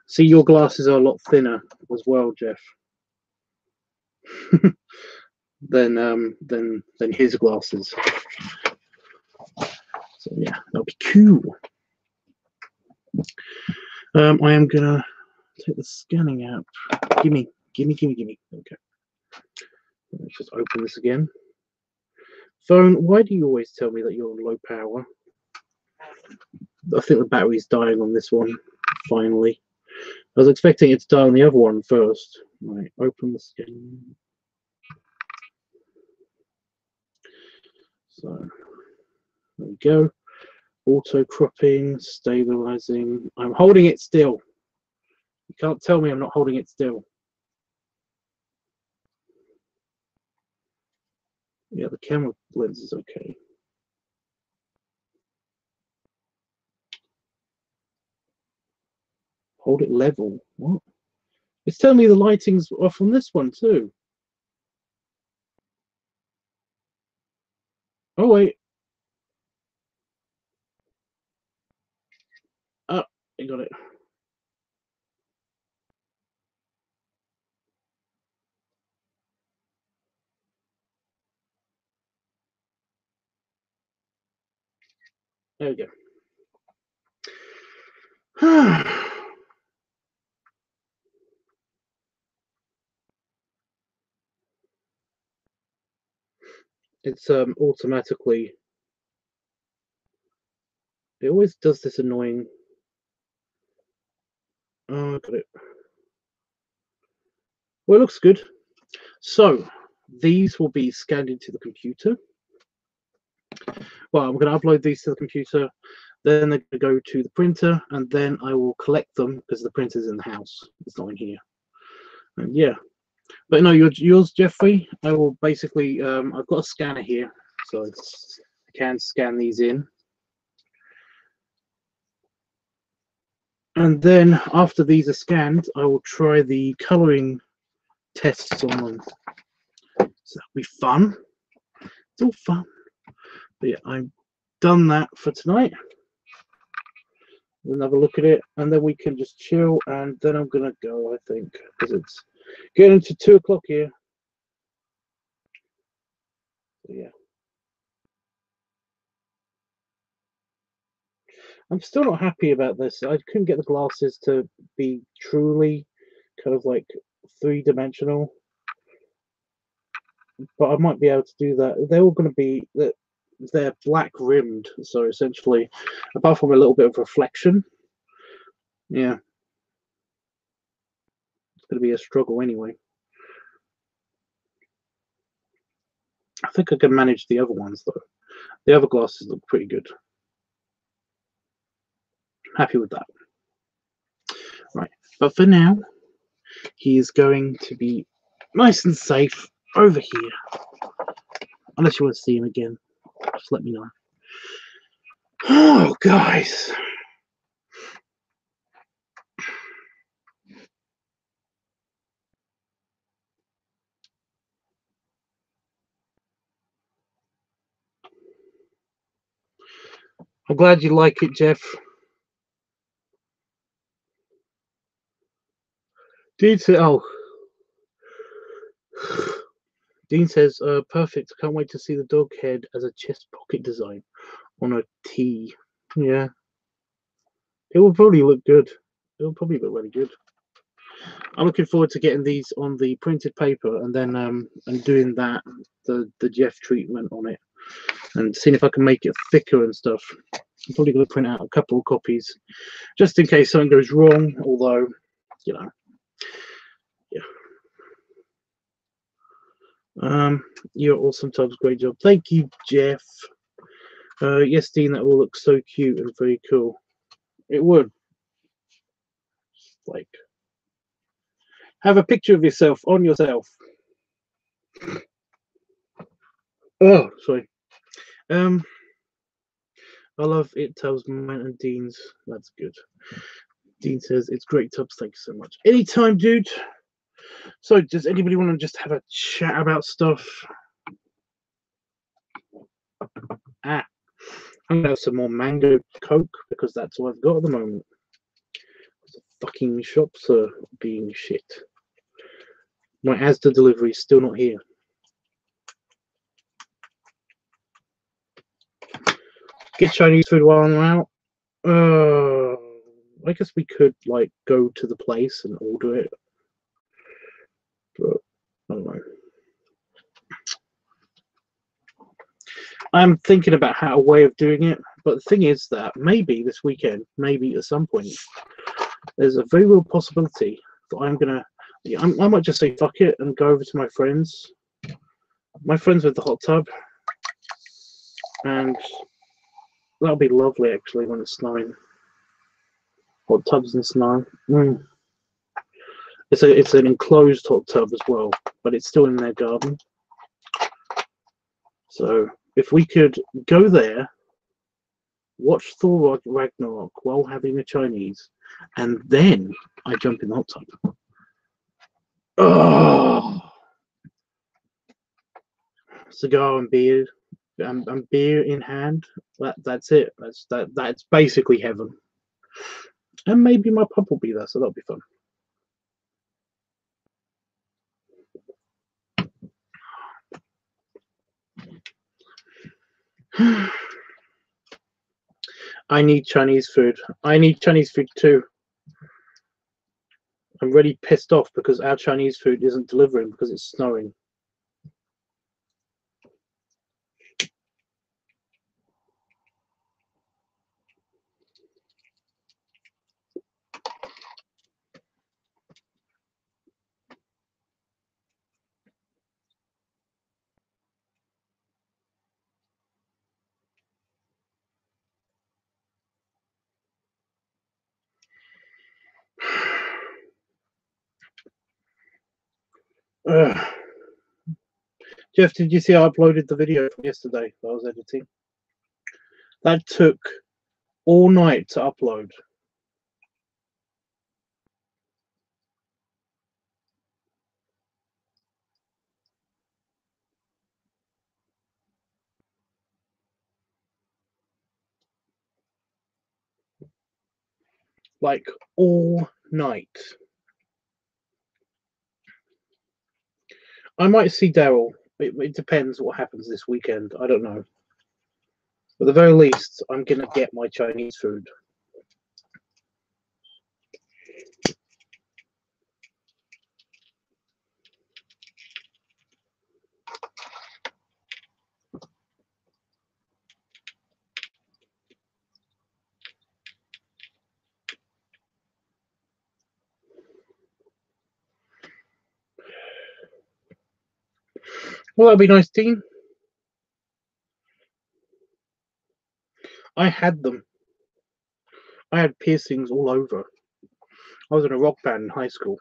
See, your glasses are a lot thinner as well, Jeff, than his glasses. So yeah, that'll be cool. I am gonna take the scanning app. Gimme. Okay. Let's just open this again. Phone, why do you always tell me that you're on low power? I think the battery's dying on this one, finally. I was expecting it to die on the other one first. Right, open the scan. So, there we go. Auto cropping, stabilizing. I'm holding it still. You can't tell me I'm not holding it still. Yeah, the camera lens is okay. Hold it level. What? It's telling me the lighting's off on this one too. Oh wait. Oh, I got it. There we go. It's automatically. It always does this annoying. Oh, I got it. Well, it looks good. So these will be scanned into the computer. Well, I'm going to upload these to the computer. Then they're going to go to the printer, and then I will collect them because the printer's in the house. It's not in here. And yeah, but no, yours, Jeffrey. I will basically. I've got a scanner here, so I can scan these in. And then after these are scanned, I will try the coloring tests on them. So that'll be fun. It's all fun. But yeah, I've done that for tonight. We'll have a look at it, and then we can just chill, and then I'm gonna go, I think, because it's getting to 2 o'clock here. So yeah. I'm still not happy about this. I couldn't get the glasses to be truly kind of like 3-dimensional, but I might be able to do that. They're all going to be they're black rimmed, so essentially, apart from a little bit of reflection, yeah, it's going to be a struggle anyway. I think I can manage the other ones though. The other glasses look pretty good. Happy with that. Right, but for now, he is going to be nice and safe over here. Unless you want to see him again, just let me know. Oh, guys. I'm glad you like it, Jeff. Dean says, oh. Dean says, perfect. Can't wait to see the dog head as a chest pocket design on a tee. Yeah. It will probably look good. It'll probably look really good. I'm looking forward to getting these on the printed paper and then and doing that the Jeff treatment on it and seeing if I can make it thicker and stuff. I'm probably going to print out a couple of copies just in case something goes wrong. Although, you know, yeah. You're awesome, Tubbs. Great job. Thank you, Jeff. Yes, Dean, that will look so cute and very cool. It would. Like, have a picture of yourself on yourself. Oh, sorry. I love it, Tubbs, mine and Dean's. That's good. Dean says it's great, Tubbs. Thank you so much. Anytime, dude. So, does anybody want to just have a chat about stuff? I'm gonna have some more mango Coke because that's all I've got at the moment. The fucking shops are being shit. My Asda delivery is still not here. Get Chinese food while I'm out. I guess we could like go to the place and order it, but I don't know. I'm thinking about how a way of doing it, but the thing is that maybe this weekend, maybe at some point, there's a very real possibility that I might just say fuck it and go over to my friends with the hot tub, and that'll be lovely actually when it's snowing. Hot tubs and snow. It's an enclosed hot tub as well, but it's still in their garden. So if we could go there, watch Thor Ragnarok while having a Chinese, and then I jump in the hot tub. Oh, cigar and beer, and beer in hand. That's it. That's basically heaven. And maybe my pub will be there, so that'll be fun. I need Chinese food. I need Chinese food too. I'm really pissed off because our Chinese food isn't delivering because it's snowing. Jeff, did you see I uploaded the video from yesterday that I was editing? That took all night to upload. Like, all night. I might see Daryl. It depends what happens this weekend. I don't know. But at the very least, I'm going to get my Chinese food. Well, that'd be nice, Dean. I had them. I had piercings all over. I was in a rock band in high school.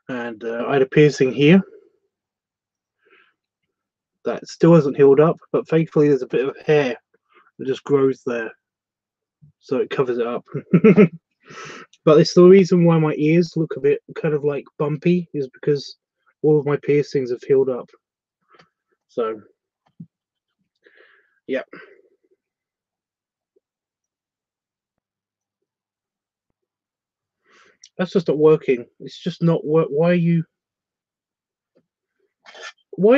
And I had a piercing here that still hasn't healed up, but thankfully there's a bit of hair that just grows there. So it covers it up. But it's the reason why my ears look a bit kind of like bumpy is because all of my piercings have healed up. So, yeah. That's just not working. It's just not work. Why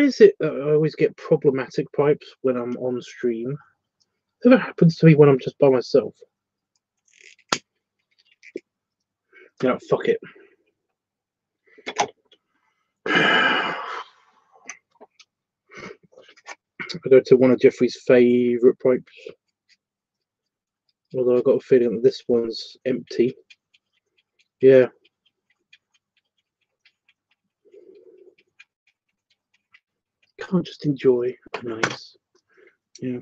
is it that I always get problematic pipes when I'm on stream? Never happens to me when I'm just by myself. You know, fuck it. I go to one of Jeffrey's favourite pipes. Although I've got a feeling that this one's empty. Yeah. Can't just enjoy. Nice. Yeah.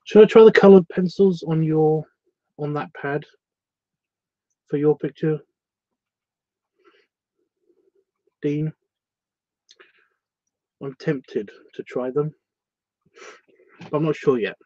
Should I try the coloured pencils on that pad for your picture, Dean? I'm tempted to try them, but I'm not sure yet.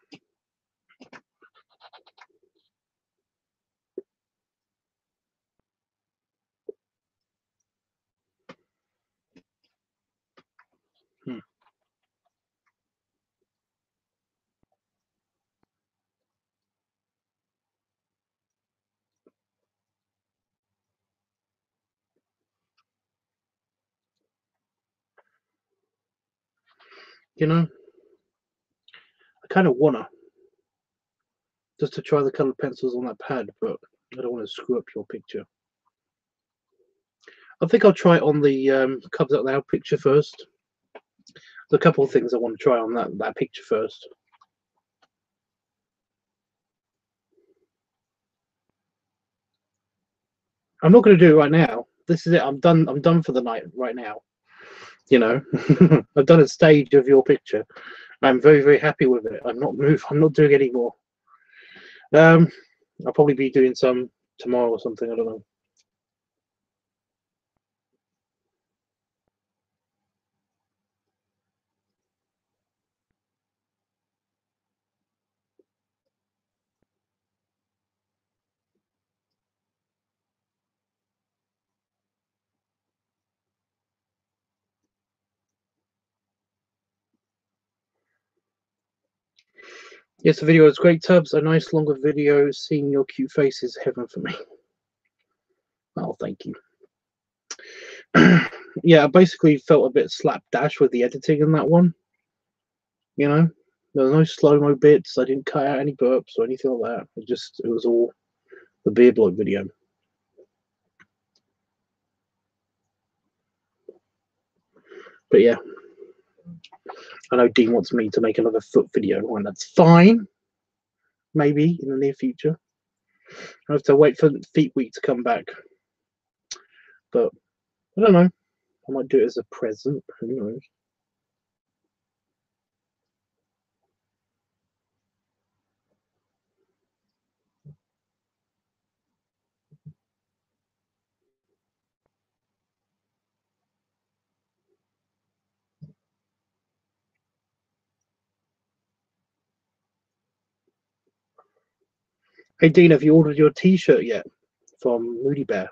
You know, I kind of wanna just to try the coloured pencils on that pad, but I don't want to screw up your picture. I think I'll try it on the Cubs Out Loud picture first. There's a couple of things I want to try on that picture first. I'm not going to do it right now. This is it. I'm done. I'm done for the night right now. You know, I've done a stage of your picture. I'm very, very happy with it. I'm not doing any more. I'll probably be doing some tomorrow or something. I don't know. Yes, the video is great, Tubbs. A nice longer video. Seeing your cute face is heaven for me. Oh, thank you. Yeah, I basically felt a bit slapdash with the editing in that one. You know, there was no slow-mo bits. I didn't cut out any burps or anything like that. It was all the beer bloke video. But yeah, I know Dean wants me to make another foot video, and that's fine. Maybe in the near future. I have to wait for Feet Week to come back. But I don't know. I might do it as a present. Who knows? Hey Dean, have you ordered your T-shirt yet from Moody Bear?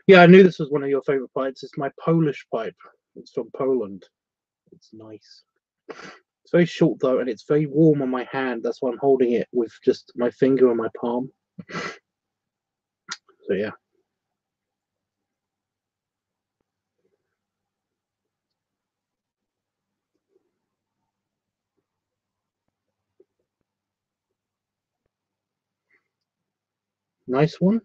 Yeah, I knew this was one of your favorite pipes. It's my Polish pipe. It's from Poland. It's nice. It's very short though, and it's very warm on my hand. That's why I'm holding it with just my finger on my palm. So yeah. Nice one.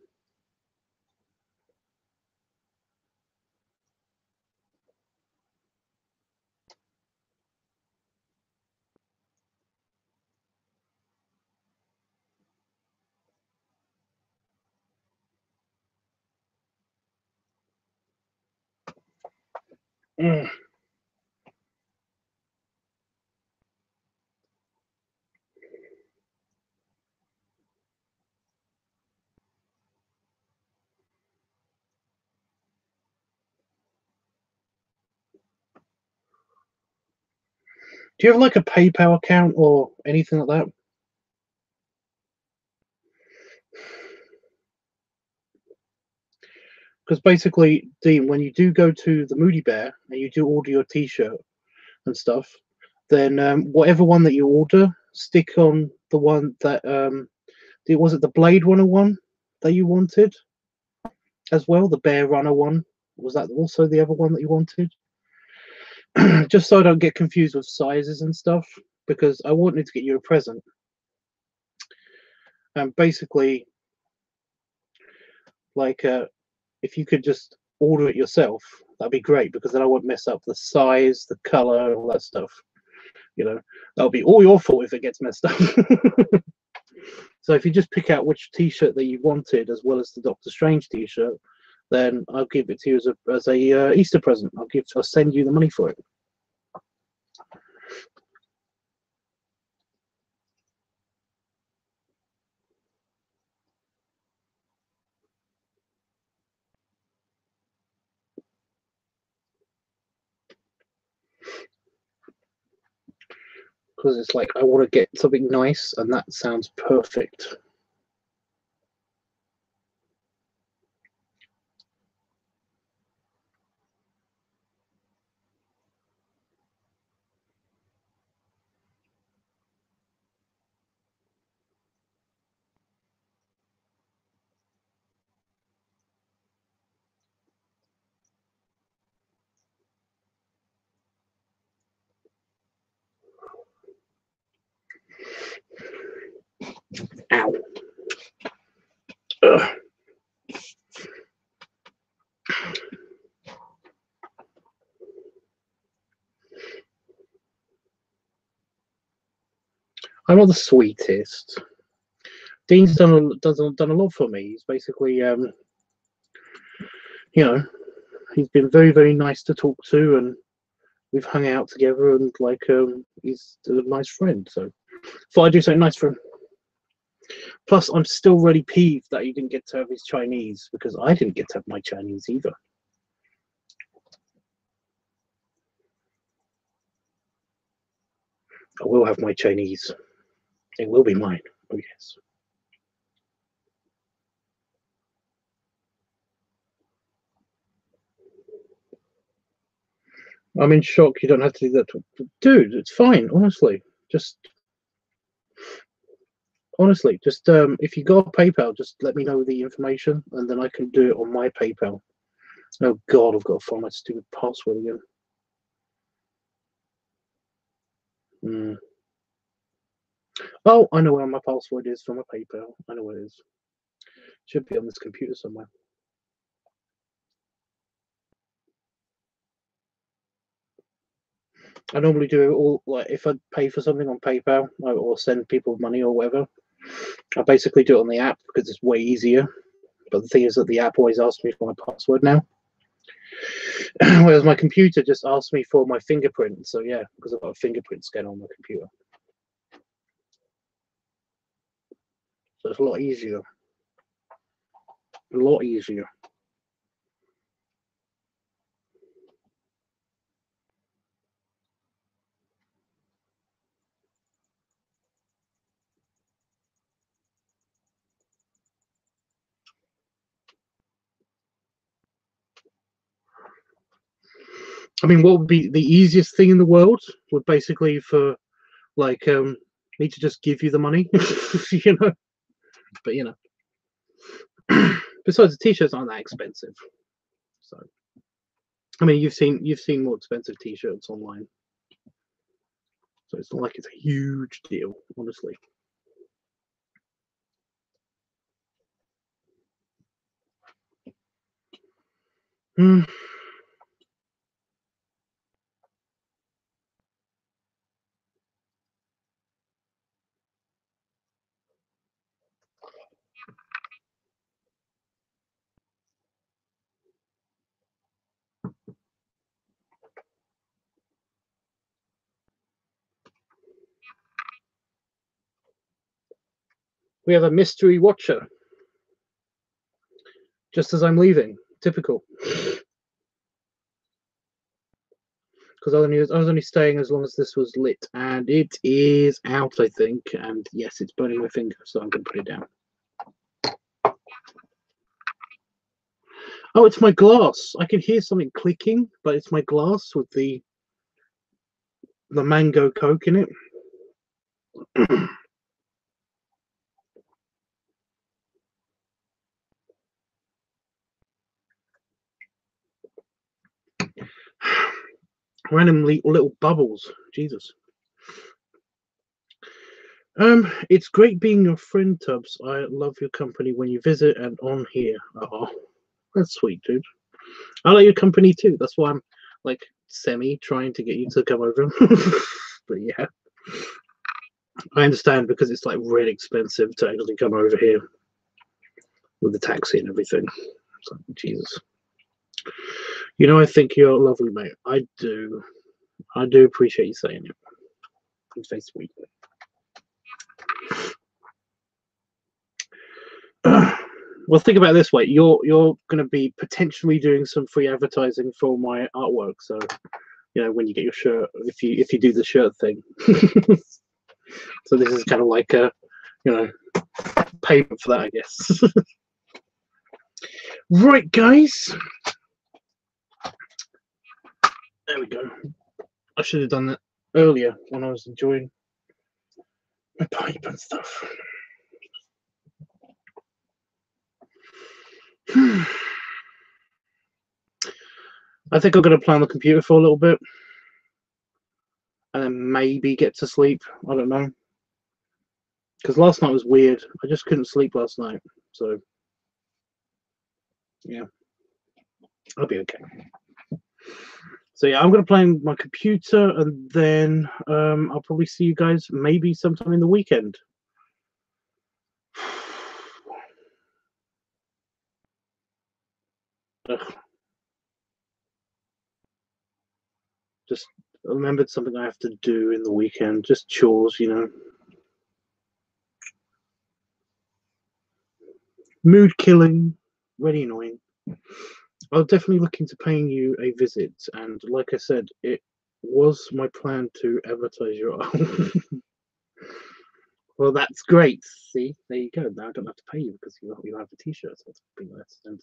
Mm. Do you have like a PayPal account or anything like that? Because basically, Dean, when you do go to the Moody Bear and you do order your T-shirt and stuff, then whatever one that you order, stick on the one that was it the Blade Runner one that you wanted as well, the Bear Runner one. Was that also the other one that you wanted? Just so I don't get confused with sizes and stuff, because I wanted to get you a present. And basically, like, if you could just order it yourself, that'd be great, because then I won't mess up the size, the color, all that stuff. You know, that'll be all your fault if it gets messed up. So if you just pick out which T-shirt that you wanted, as well as the Doctor Strange T-shirt, then I'll give it to you as a Easter present. I'll send you the money for it. Because it's like, I want to get something nice, and that sounds perfect. Ow. Ugh. I'm not the sweetest. Dean's done a lot for me. He's basically, you know, he's been very, very nice to talk to, and we've hung out together, and like, he's a nice friend. So thought I'd do something nice for him. Plus, I'm still really peeved that he didn't get to have his Chinese, because I didn't get to have my Chinese either. I will have my Chinese. It will be mine. Oh yes. I'm in shock. You don't have to do that, dude. It's fine. Honestly, just if you got PayPal, just let me know the information, and then I can do it on my PayPal. Oh God, I've got to find my stupid password again. Oh, I know where my password is for my PayPal. I know where it is. Should be on this computer somewhere. I normally do it all, like, if I pay for something on PayPal or send people money or whatever, I basically do it on the app because it's way easier. But the thing is that the app always asks me for my password now. Whereas my computer just asks me for my fingerprint. So yeah, because I've got a fingerprint scanner on my computer. So it's a lot easier. A lot easier. I mean, what would be the easiest thing in the world would basically for, like, me to just give you the money, you know. But you know, besides, the t-shirts aren't that expensive. So, I mean, you've seen more expensive t-shirts online, so it's not like it's a huge deal, honestly. We have a mystery watcher just as I'm leaving. Typical. Because I was only staying as long as this was lit, and it is out, I think. And yes, it's burning my finger, so I'm going to put it down. Oh, it's my glass. I can hear something clicking, but it's my glass with the mango Coke in it. Randomly little bubbles. Jesus. It's great being your friend, Tubbs. I love your company when you visit and on here. Oh, that's sweet, dude. I like your company too. That's why I'm like semi trying to get you to come over. But yeah, I understand because it's like really expensive to actually come over here with the taxi and everything. So, Jesus. You know, I think you're lovely, mate. I do. I do appreciate you saying it. It's very sweet. Well, think about it this way: you're going to be potentially doing some free advertising for my artwork. So, you know, when you get your shirt, if you do the shirt thing. So this is kind of like a, you know, payment for that, I guess. Right, guys. There we go. I should have done that earlier when I was enjoying my pipe and stuff. I think I'm going to play on the computer for a little bit and then maybe get to sleep. I don't know. Because last night was weird. I just couldn't sleep last night. So, yeah. I'll be okay. So, yeah, I'm going to play on my computer and then I'll probably see you guys maybe sometime in the weekend. Ugh. Just remembered something I have to do in the weekend. Just chores, you know. Mood killing. Really annoying. I'll definitely look into paying you a visit. And like I said, it was my plan to advertise your art. Well, that's great. See, there you go. Now I don't have to pay you because you have a t-shirt. So that's pretty nice. And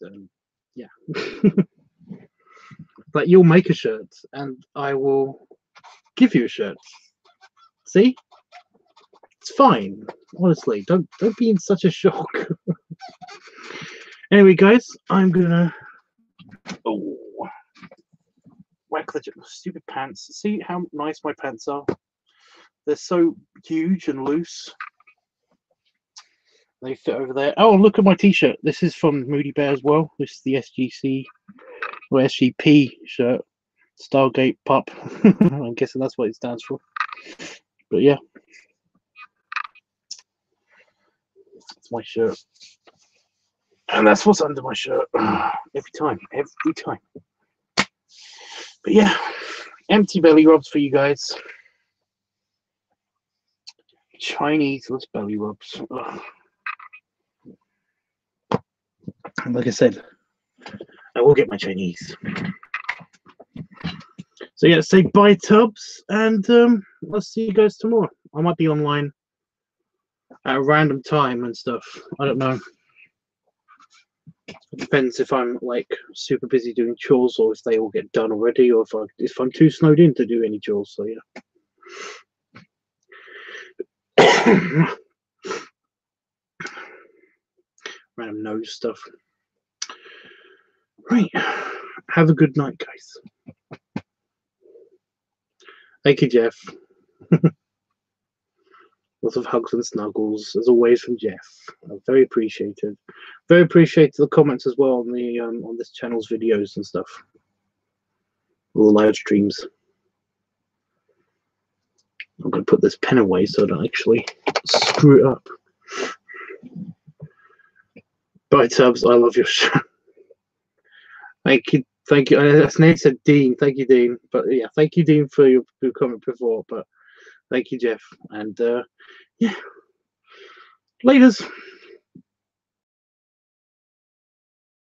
yeah. But you'll make a shirt and I will give you a shirt. See? It's fine. Honestly, don't be in such a shock. Anyway, guys, I'm gonna whack the stupid pants. See how nice my pants are? They're so huge and loose. They fit over there. Oh, look at my t-shirt. This is from Moody Bear as well. This is the SGC or SGP shirt. Stargate Pup. I'm guessing that's what it stands for. But yeah. It's my shirt. And that's what's under my shirt. Every time. But yeah. Empty belly rubs for you guys. Chinese-less belly rubs. Ugh. And like I said, I will get my Chinese. So yeah, say bye, Tubbs, and I'll see you guys tomorrow. I might be online at a random time and stuff. I don't know. It depends if I'm like super busy doing chores or if they all get done already, or if I'm too snowed in to do any chores. So yeah. Random nose stuff. Right. Have a good night, guys. Thank you, Jeff. Lots of hugs and snuggles, as always, from Jeff. Very appreciated. Very appreciated the comments as well on the on this channel's videos and stuff. All the live streams. I'm going to put this pen away so I don't actually screw it up. Bye, Tubbs. I love your show. Thank you. Thank you. As Nate said, Dean. Thank you, Dean. But yeah, thank you, Dean, for your comment before. But thank you, Jeff. And yeah, laters.